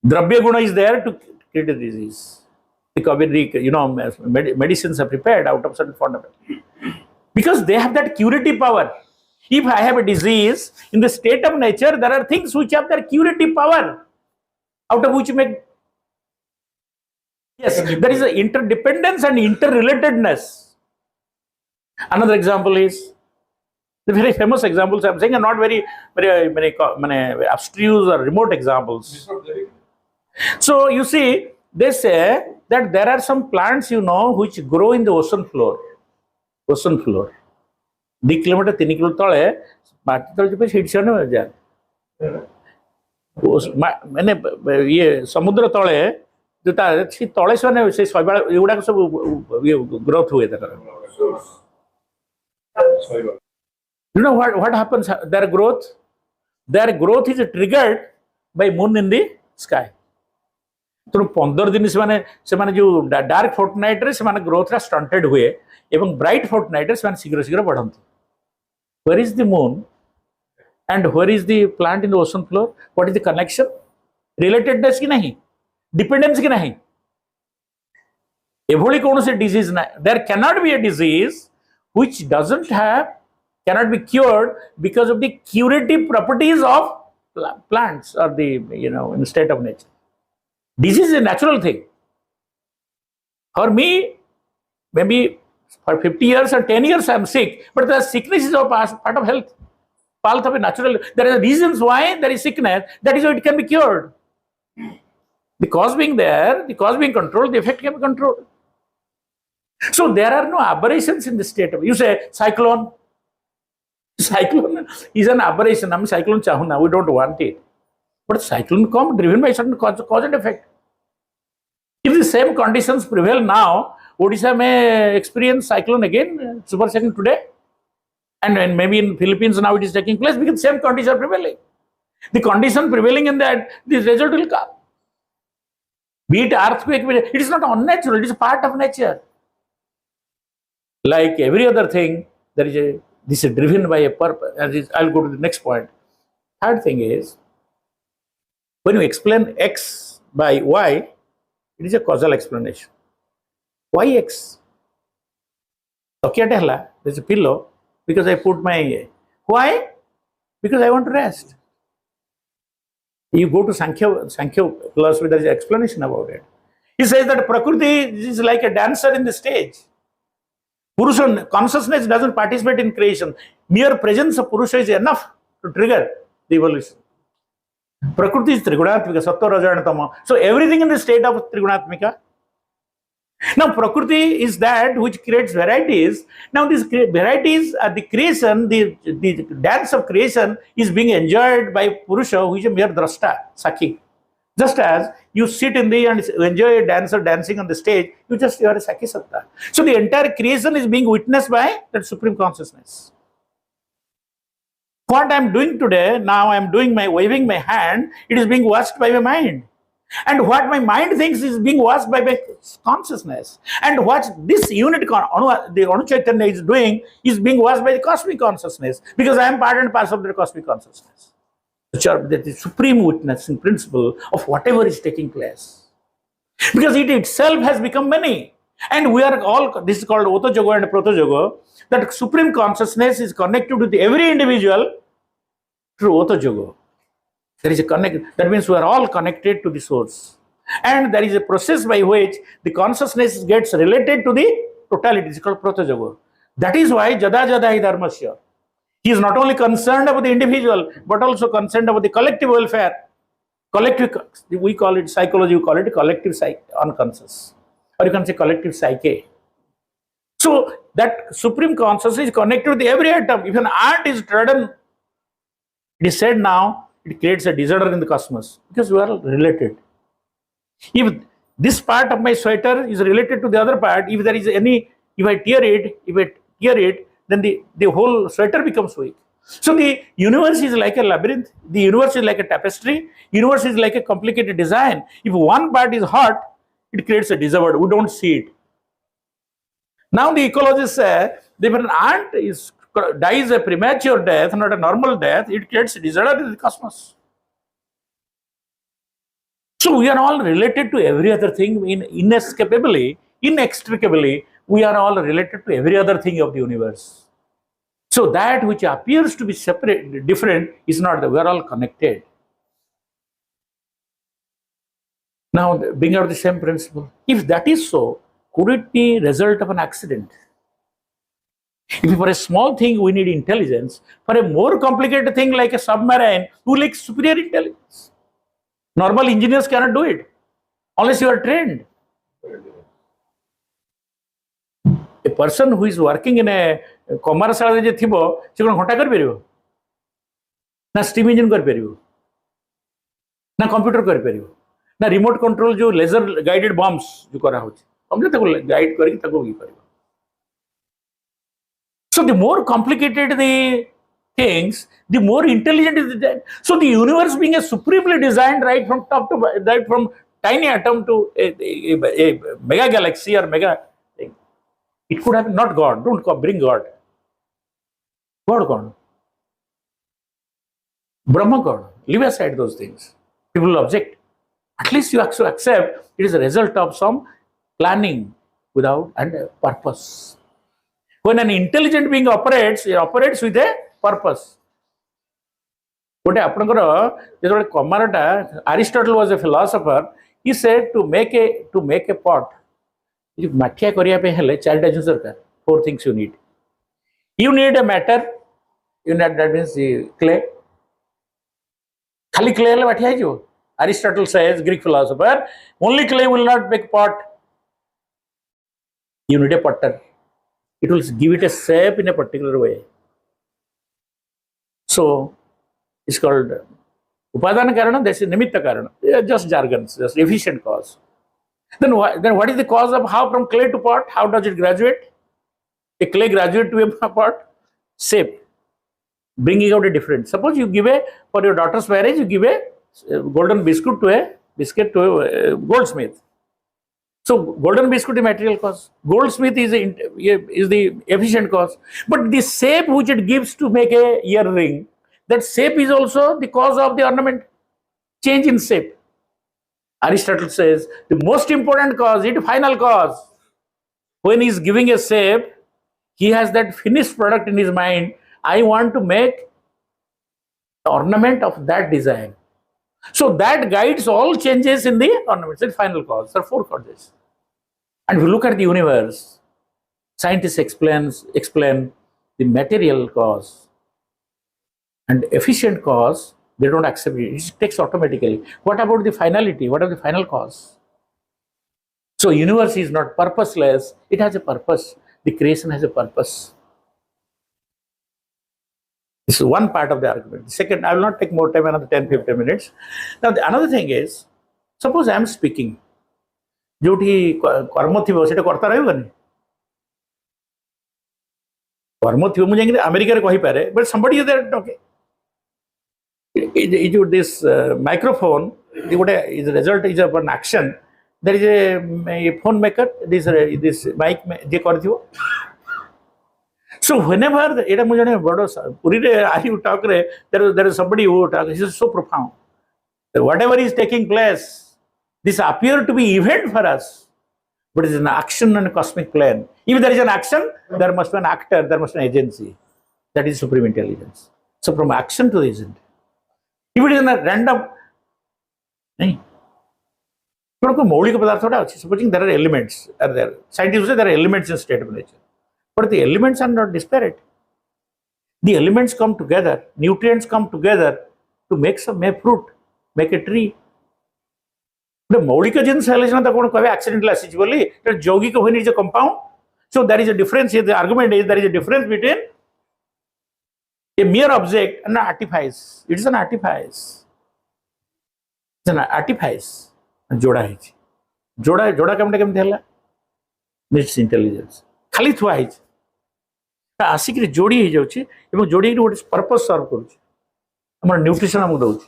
Dravya Guna is there to treat a disease. Medicines are prepared out of certain fundamental. Because they have that curative power. If I have a disease, in the state of nature, there are things which have their curative power, out of which you make. Yes, there is an interdependence and interrelatedness. Another example is, the very famous examples I'm saying are not very abstruse or remote examples. So you see, they say that there are some plants, which grow in the ocean floor. 2 kilometre 3 kilo तले माटी तले पे हिटसन जा माने ये समुद्र तले जो तले से शैवाल एगुड़ा सब ग्रोथ हुए You know what happens? Their growth is triggered by moon in the sky. तो 15 दिन से जो डार्क फोर्टनाइट रे से ग्रोथ स्टंटेड हुए एवं ब्राइट फोर्टनाइट रे से शीघ्र शीघ्र बढ़ंती. Where is the moon and where is the plant in the ocean floor? What is the connection? Relatedness की नहीं, dependence की नहीं. एभली कौन से disease ना, there cannot be a disease which cannot be cured because of the curative properties of plants or in the state of nature. Disease is a natural thing. For me, maybe for 50 years or 10 years I am sick, but the sickness is a part of health. Part of a natural. There are reasons why there is sickness. That is why it can be cured. The cause being there, the cause being controlled, the effect can be controlled. So there are no aberrations in the state of. You say cyclone. Cyclone is an aberration. I mean, cyclone chahuna. We don't want it. But cyclone come driven by certain cause and effect. If the same conditions prevail now, Odisha may experience cyclone again, super cyclone today, and maybe in Philippines now it is taking place because same conditions are prevailing. The condition prevailing in that, the result will come. Be it earthquake, it is not unnatural, it is a part of nature. Like every other thing, this is driven by a purpose. I'll go to the next point. Third thing is, When you explain X by Y, it is a causal explanation. Why X? There is a pillow because I put my. Why? Because I want to rest. You go to Sankhya philosophy, there is an explanation about it. He says that Prakriti is like a dancer in the stage. Purusha consciousness doesn't participate in creation. Mere presence of Purusha is enough to trigger the evolution. Prakriti is Trigunatmika, Sattva, Raja and Tama. So everything in the state of Trigunatmika. Now Prakriti is that which creates varieties. Now these varieties are the creation, the dance of creation is being enjoyed by Purusha, who is a mere drashta, Sakhi. Just as you sit in the and enjoy a dancer dancing on the stage, you are a Sakhi Satta. So the entire creation is being witnessed by that supreme consciousness. What I am doing today, now I am doing my waving my hand, it is being watched by my mind. And what my mind thinks is being watched by my consciousnness. And what this unit, the Anu Chaitanya is doing, is being watched by the cosmic consciousness. Because I am part and parcel of the cosmic consciousness. Which are the supreme witness in principle of whatever is taking place. Because it itself has become many. And we are all, this is called Oto Jogo and Proto Jogo, that supreme consciousness is connected with every individual through Oto Jogo. There is a connect, that means we are all connected to the source. And there is a process by which the consciousness gets related to the totality. It's called Proto Jogo. That is why Jada Jada hi Dharmasya. He is not only concerned about the individual, but also concerned about the collective welfare. Collective, we call it psychology, we call it collective unconscious. Or you can say collective psyche. So that supreme consciousness is connected with every atom. If an ant is trodden, it is said now, it creates a disorder in the cosmos because we are related. If this part of my sweater is related to the other part, if there is any, if I tear it, then the whole sweater becomes weak. So the universe is like a labyrinth, the universe is like a tapestry, universe is like a complicated design. If one part is hot, it creates a disorder, we don't see it. Now the ecologists say, if an ant dies a premature death, not a normal death, it creates a disorder in the cosmos. So we are all related to every other thing inextricably, we are all related to every other thing of the universe. So that which appears to be separate, different, is not that we are all connected. Now bring out the same principle. If that is so, could it be result of an accident? If for a small thing we need intelligence, for a more complicated thing like a submarine, we like superior intelligence. Normal engineers cannot do it unless you are trained. A person who is working in a commercial je thibo, se kon ghota kar peribo na steam engine kar peribo na computer kar peribo na remote control jo laser guided bombs jo kara hochi हमने ताको guide करी ताको भी करिबो. So the more complicated the things, the more intelligent is the. So the universe being a supremely designed right from top to right from tiny atom to a mega galaxy or mega thing. It could have not God. Don't bring God. God. Brahma God. Leave aside those things. People will object. At least you have to accept it is a result of some planning without and purpose. When an intelligent being operates, it operates with a purpose. But Aristotle was a philosopher. He said to make a pot, four things you need. You need a matter. That means the clay. Khali clay Aristotle says, Greek philosopher, only clay will not make pot. You need a potter. It will give it a shape in a particular way. So it's called Upadana Karana, that's a Nimitta Karana. They are just jargons, just efficient cause. Then what is the cause of how from clay to pot? How does it graduate? A clay graduate to a pot? Shape. Bringing out a different. Suppose you give for your daughter's marriage, you give a golden biscuit to a goldsmith. So golden biscuit is material cause. Goldsmith is the efficient cause. But the shape which it gives to make a earring, that shape is also the cause of the ornament. change in shape. Aristotle says the most important cause is the final cause. When he is giving a shape, he has that finished product in his mind. I want to make the ornament of that design. So that guides all changes in the ornaments. It's final cause. There are four causes. And if you look at the universe, scientists explain the material cause and efficient cause. They don't accept it. It takes automatically. What about the finality? What are the final cause? So universe is not purposeless. It has a purpose. The creation has a purpose. This is one part of the argument. The second, I will not take more time, another 10-15 minutes. Now, another thing is, suppose I am speaking. जोठी कर्म थी से करता रही कर्म थी मुझे America कही पारे but somebody is there talking. This microphone is a result is of an action. There is a phone maker. This mic je करथियो. So whenever एटा मुझे जाने बड़ो पूरी रे आई you talk रे there is somebody who talk. This is so profound. Whatever is taking place. This appears to be event for us, but it is an action on a cosmic plane. If there is an action, there must be an actor, there must be an agency. That is supreme intelligence. So from action to agent. If it is a random, supposing there are elements, are there. Scientists say there are elements in state of nature. But the elements are not disparate. The elements come together, nutrients come together to make fruit, make a tree. The मौलिक जिन सैलेशन तो कौन कभी accidental आसिच बोली तो जोगी को होनी जो compound. So there is a difference here. The argument is there is a difference between a mere object and an artifice. It is an artifice. It's an artifice. जोड़ा है जोड़ा कम कम देला. It's intelligence. खाली थुआ है. आसिक रे जोड़ी है जो ची. एवं जोड़ी के what purpose serve करूँ. हमारा nutrition हम उदाऊँ.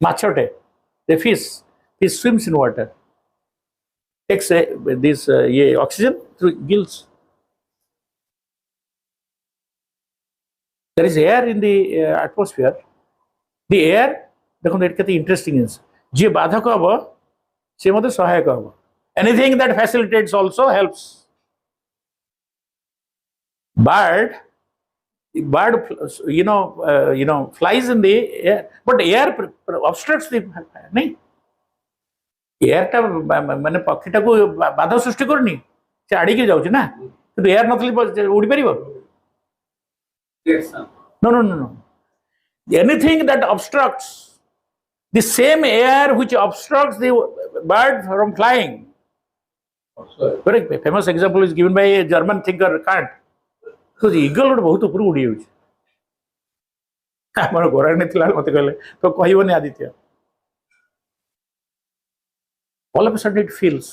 माछोटे. The fish. He swims in water, takes this oxygen through gills. There is air in the atmosphere. The air, देखो interesting is, जे बाधक हबो, से मते सहायक हबो. Anything that facilitates also helps. Bird, flies in the air, but air obstructs the नहीं. एयरटा माने पक्षीटा को बाधा सृष्टि करनी से आड़ी के जाउची ना तो एयर नथली उड़ी परिबो no anything that obstructs the same air which obstructs the bird from flying. Very famous example is given by a German thinker Kant. So the eagle बहुत ऊपर उड़ी होची हमर गोरा ने थिला मते कहले तो कहिबोनी Aditya. All of a sudden it feels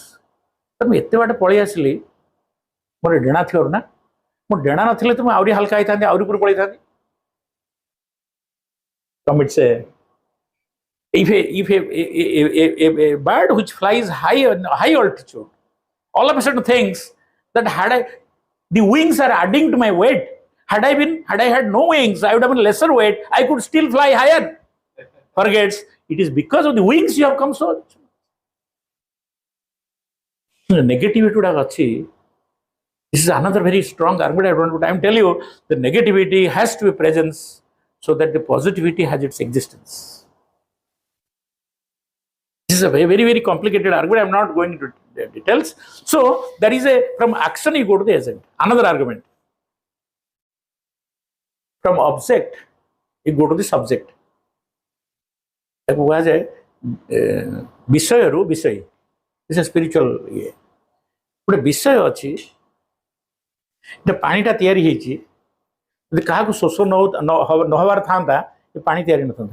तो मैं इतने बाटे पड़ी आसली मोर डेणा थी और ना मोर डेणा न थिले तो मैं आउरी हल्का आइता आउरी ऊपर पड़ी थांती. Come it's a if a bird which flies high altitude all of a sudden thinks that the wings are adding to my weight. Had I had no wings, I would have been lesser weight. I could still fly higher. Forgets it is because of the wings you have come so. Negativity would have achieved. This is another very strong argument. I don't have time to tell you. The negativity has to be present so that the positivity has its existence. This is a very complicated argument. I am not going into details. So there is from action you go to the agent. Another argument. From object you go to the subject. विषयरू विषय. This is spiritual. गोटे विषय अच्छी पानीटा तैयारी होती क्या शोष नहबार था पानी तैयारी न.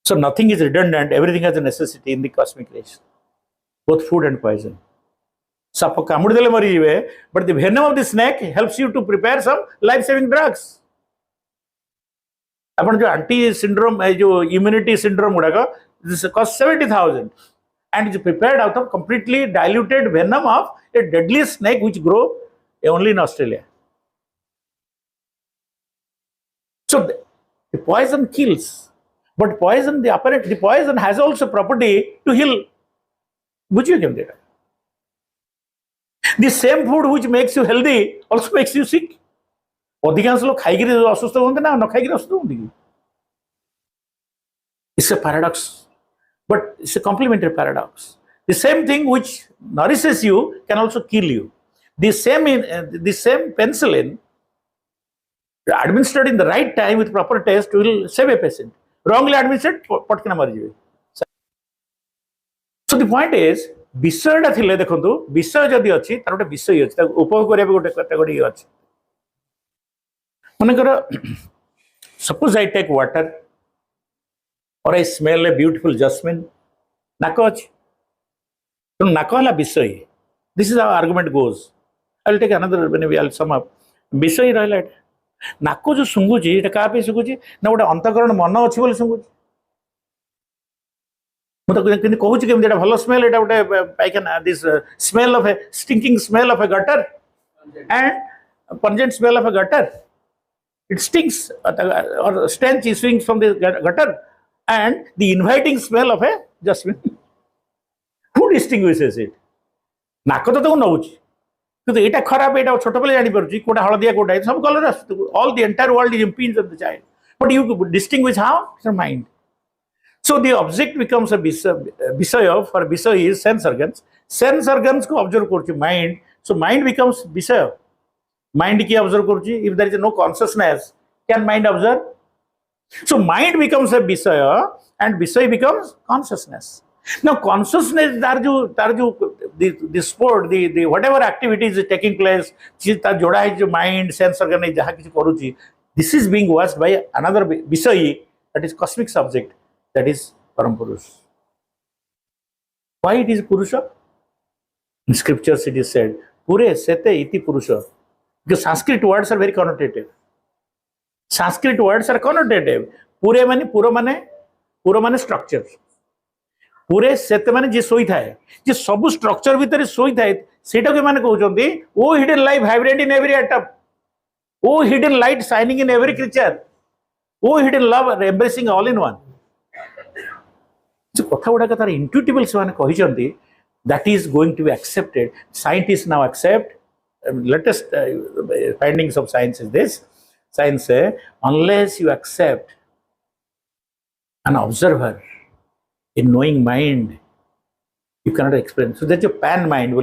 So nothing is redundant. Everything has a necessity in the cosmic creation, both food and poison. Sap कामुड़ देले मरी जीवे, but the venom of the snake helps you to prepare some life-saving drugs. अपन जो anti syndrome जो immunity syndrome गुड़ाका this costs 70,000 and is prepared out of completely diluted venom of a deadly snake which grow only in Australia. So the poison kills, But poison, the poison has also property to heal. The same food which makes you healthy also makes you sick. अधिकांश लोग खाई असुस्थ होते ना न खाई असुस्थ होती. It's a paradox, but it's a complementary paradox. The same thing which nourishes you can also kill you. The same penicillin administered in the right time with proper test will save a patient. Wrongly administered, पटकना मर जाए. So the point is, विषयटा थिले देखंतु विषय जदि अछि तार गोटे विषय अछि ता उपभोग करिया गोटे कैटेगरी अछि. मनकर suppose I take water or I smell a beautiful jasmine. नाक अछि. तो नाक हला विषय. This is how argument goes. I will take another when we will sum up. विषय रहला नाक जो सुंगुची एटा का पे सुंगुची ना गोटे अंतःकरण मन अछि बोली सुंगुची. मु तो किन कहूची केम जेटा भलो स्मेल एटा गोटे पाइखाना this smell of a stinking smell of a gutter and pungent smell of a gutter. It stinks or stench issuing from the gutter and the inviting smell of a jasmine. Who distinguishes it? नाक तो ताको नउची किंतु एटा खराब एटा छोट पले जानि परची कोटा हळदिया कोटा सब colour all the entire world is impinged on the child, but you distinguish how? It's your mind. So the object becomes a visaya. For visaya is sense organs को observe करची mind. So mind becomes visaya. Mind की observe करची. If there is no consciousness, can mind observe? So mind becomes a visaya and visaya becomes consciousness. Now consciousness the sport, the whatever activities is taking place, जोड़ा है जो mind, sense organ जहाँ किसी करूची, this is being watched by another visaya, that is cosmic subject, that is Param Purush. Why it is Purusha? In scriptures it is said, Pure Sete Iti Purusha. Because Sanskrit words are very connotative. Sanskrit words are connotative. Pure mane structure. पूरे सेते माने जे सोई थाए जे सब structure भीतर सोई थाए सेटा के माने कहउचंती O hidden life vibrant in every atom, O hidden light shining in every creature, O hidden love embracing all in one. जो कथा गुडा तार इंट्यूटिबल से माने कहिचंती that is going to be accepted. Scientists now accept. Latest findings of science is this. Science say unless you accept an observer in knowing mind, you cannot explain. So that's a pan mind.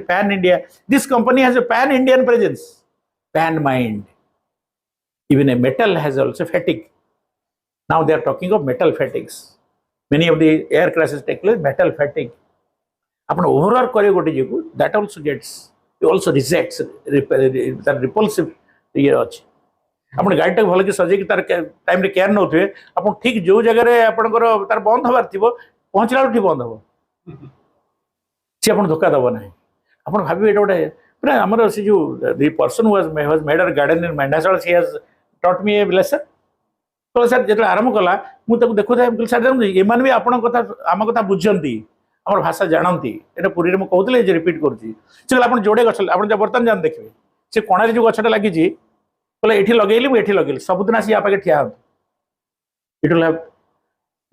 Pan India. This company has a pan Indian presence. Pan mind. Even a metal has also fatigue. Now they are talking of metal fatigues. Many of the air crashes take place, metal fatigue. Upon overall choreography, that also gets, also rejects that repulsive year. आपण गाड़ी भल कि सजे तार time रे care नउथे आपण ठीक जो जगह रे आपनकर तार बंद हबार थिबो पहुंचला उठी बंद हबो से आपण धोखा दबो नाही. आपण भाबी एटा गोटे पूरा हमर से जो the person was made a garden in मैंडासळ she has taught me a lesson. तो सर जेतला आरंभ कला मु ताको देखो थाय सर एमान भी आपण कथा आम कथा बुझंती हमर भाषा जानती एटा पुरी रे मु कहउतले जे रिपीट करची चल आपण जोडे गछ आपण जे बर्तन जान देखबे से कोणा रे जो गछटा लागि जी बोले एठी लगेली मु एठी लगेली सबुदिन आसी या पाके ठिया हम. It will have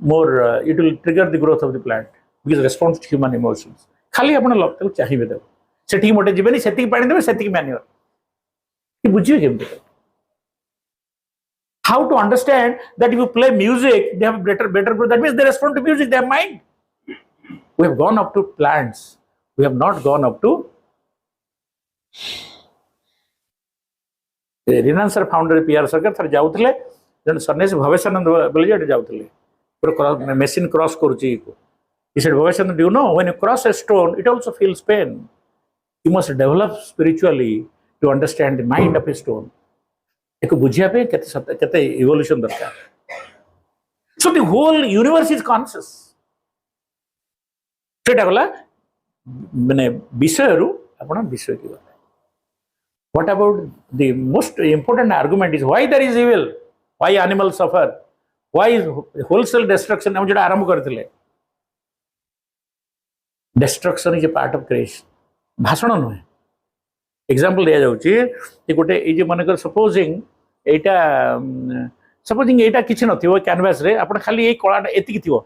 more it will trigger the growth of the plant because response to human emotions. खाली आपण लगता चाहिए दे सेठी मोटे जीवनी सेठी पानी देबे सेठी मैन्योर कि बुझियो केमते. How to understand that if you play music they have better that means they respond to music, they have mind. We have gone up to plants, we have not gone up to Renaissance founder PR Sarkar थर जाउतले जन सन्यासी भवेशानंद बोले जे जाउतले पूरा machine cross करूची he said भवेशानंद do you know when you cross a stone it also feels pain, you must develop spiritually to understand the mind of a stone. एको बुझिया पे केते evolution दरकार. So the whole universe is conscious. सेटा गला माने विषय रु आपण विषय की. What about the most important argument is why there is evil, why animals suffer, why is wholesale destruction. हम जेटा आरंभ करथिले destruction is a part of creation. भाषण नहे एग्जांपल दिया जाउची कि गोटे ए जे मानकर सपोजिंग एटा सपोजिंग एटा किछि नथिबो कैनवास रे आपण खाली ए कलाटा एतिकी थिबो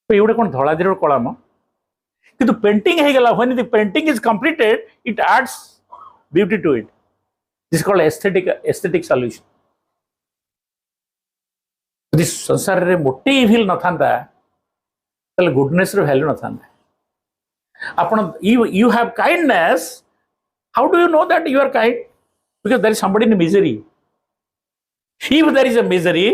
तो एउडे कोन धळा दिरो कला म किंतु पेंटिंग हे गेला when the painting is completed it adds beauty to it this called aesthetic solution यदि संसार रे मोटे इविल न थांदा तले गुडनेस रो वैल्यू न थांदा आपण you have kindness how do you know that you are kind because there is somebody in misery if there is a misery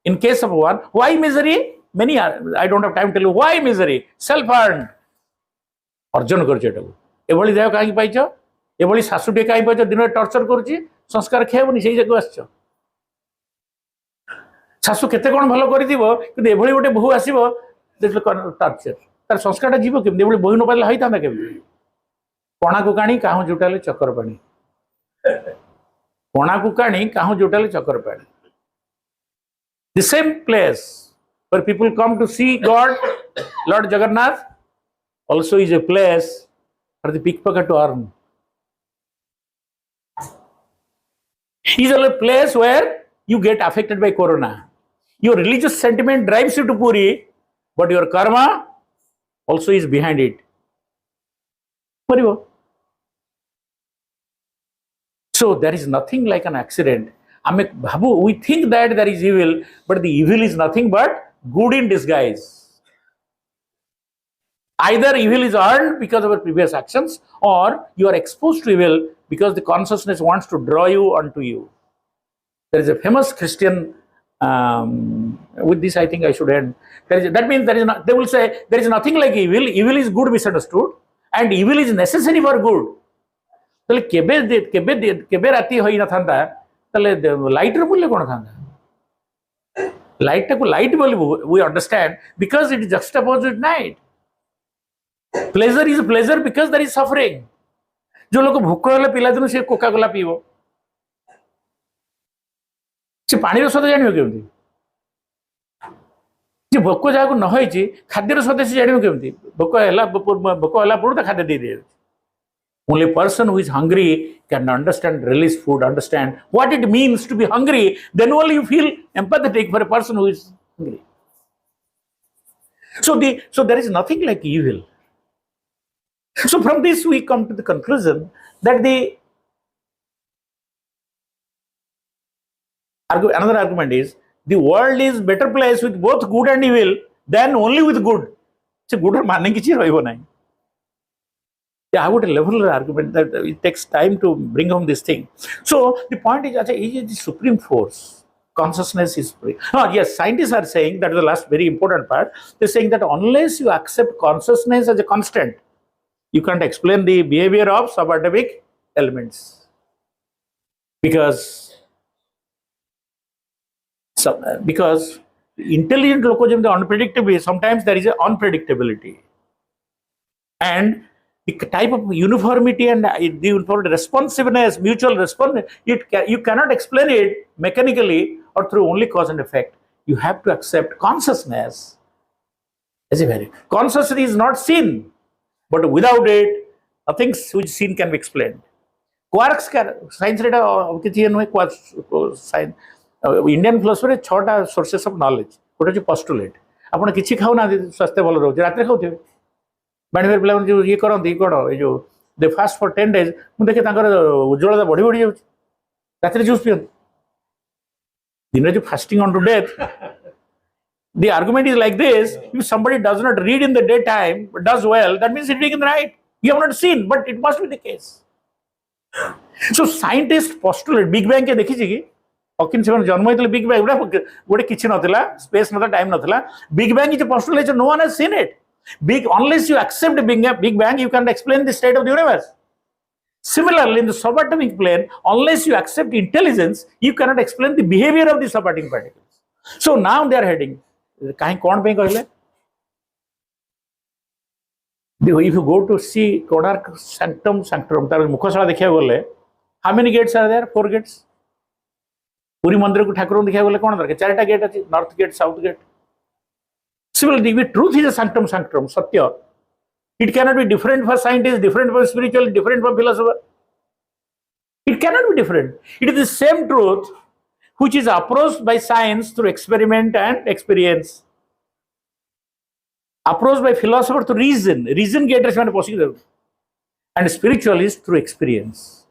in case of one why misery many are I don't have time to tell you why misery self earned अर्जन करछ एटा एभली देह काई पाइछ एभली सासुटे काई पाइछ दिन torture करछि संस्कार खेबनी सेही जगह आछछ सासु केते कोन भलो करि दिबो कि एभली गोटे बहु आसीबो देखले टॉर्चर तार संस्कारटा जीवो कि एभली बहु न पाले हइता ना केबे कोणा को काणी काहू जुटाले चक्कर पानी कोणा को काणी काहू जुटाले चक्कर पानी the same place where people come to see God Lord Jagannath also is a place for the pickpocket to earn. Is a place where you get affected by corona. Your religious sentiment drives you to Puri, but your karma also is behind it. So there is nothing like an accident. We think that there is evil, but the evil is nothing but good in disguise. Either evil is earned because of our previous actions, or you are exposed to evil because the consciousness wants to draw you onto you. There is a famous Christian, with this I think I should end. That means there is not, they will say there is nothing like evil. Evil is good misunderstood, and evil is necessary for good. So, केबे राति होई न थांदा तले light रे बोले कोन थांदा light को light बोली we understand because it is juxtaposed with night. Pleasure is pleasure because there is suffering. जो लोग भूख हेले पिला दिन से कोका कोला पीबो से पानी रो स्वाद जानियो केमती जे भोक जाको न होई छि खाद्य रो स्वाद से जानियो केमती भोक होला पुरो त खाद्य दे दे Only person who is hungry can understand, release food, understand what it means to be hungry. Then only you feel empathetic for a person who is hungry. So there is nothing like evil. So from this we come to the conclusion that another argument is the world is better place with both good and evil than only with good. So good or मानने की चीज रहिबो नहीं. I would level argument that it takes time to bring home this thing. So the point is, is the supreme force. Consciousness is supreme. Oh, yes, scientists are saying that is the last very important part. They're saying that unless you accept consciousness as a constant, you can't explain the behavior of subatomic elements. Because intelligent loco unpredictable, sometimes there is an unpredictability. And the type of uniformity and the responsiveness, mutual response, you cannot explain it mechanically or through only cause and effect. You have to accept consciousness as a very. Consciousness is not seen, but without it, nothing which seen can be explained. Quarks, science science. Indian philosophy 6 sources of knowledge. What is postulate? Apna kichi khau na swasthya bhalo rohu. Ratre khauଥିବେ बाणीवर पिला जो ये करती कौन ये जो दे fast for 10 days मुझे देखे उज्ज्वलता बढ़ी बढ़ी जाऊँ रात जूस पिंट दिन जो fasting on to death the argument is like this: if somebody does not read in the daytime but does well, that means reading in the night. You have not seen, but it must be the case. So scientists postulate Big Bang के देखी जी Hawking से जन्म होते Big Bang गोटे किसी नथिला space नथिला time नथिला Big Bang is a postulation. No one has seen it. Unless you accept Big Bang, you can't explain the state of the universe. Similarly, in the subatomic plane, unless you accept intelligence, you cannot explain the behavior of the subatomic particles. So now they are heading. If you go to see Kodark Sanctum Sanctorum, how many gates are there? 4 gates. Puri Mandir ko Thakurum dikhaya gole 4 gate achi, north gate, south gate. Similarly, if truth is a sanctum sanctorum, satya, it cannot be different for scientists, different for spiritual, different for philosopher. It cannot be different. It is the same truth which is approached by science through experiment and experience, approached by philosopher through reason gate and spiritualist through experience,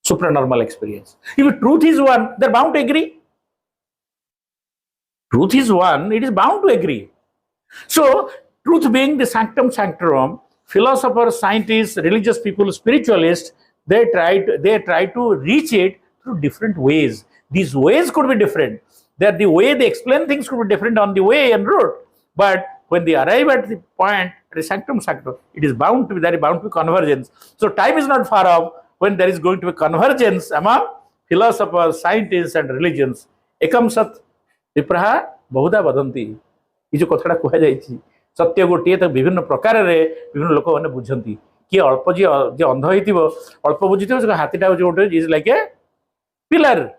supranormal experience. If truth is one, they're bound to agree. Truth is one, it is bound to agree. So, truth being the sanctum sanctorum, philosophers, scientists, religious people, spiritualists, they try to reach it through different ways. These ways could be different. That the way they explain things could be different on the way and route. But when they arrive at the point, at the sanctum sanctorum, it is bound to be, there is bound to be convergence. So time is not far off when there is going to be convergence among philosophers, scientists, and religions. Ekam sat vipraha bahuda vadanti. ये जो कथाटा कहुई सत्य गोटे तो विभिन्न प्रकार विभिन्न लोक मैंने बुझंती किए अल्प जी अंध हो अल्प बुझी हाथीटा गोटे is like a pillar.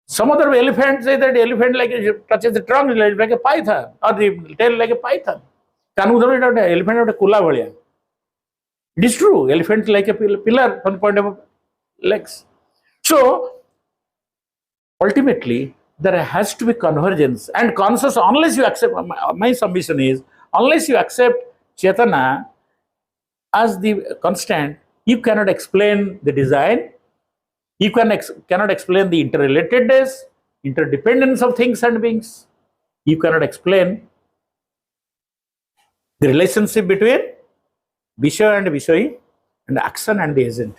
Some other elephants say that elephant like touches the trunk like a python or the tail like a python. Kanu dhori elephant gote kula bhaliya. It is true. Elephant like a pillar from the point of legs. So ultimately there has to be convergence and conscious. Unless you accept, my submission is, unless you accept Chetana as the constant, you cannot explain the design. You cannot explain the interrelatedness, interdependence of things and beings. You cannot explain the relationship between Vishaya and Vishayi and action and the agent.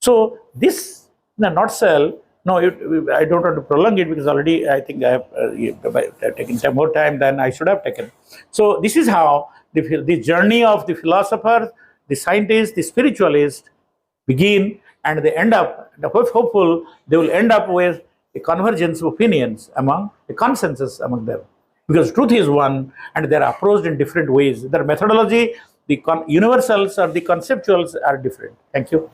So this, in a nutshell, no, I don't want to prolong it because already I think I have taken some more time than I should have taken. So this is how the journey of the philosopher, the scientist, the spiritualist begin, and they end up, hopeful, they will end up with a convergence of opinions among, a consensus among them. Because truth is one and they are approached in different ways. Their methodology, the universals or the conceptuals are different. Thank you.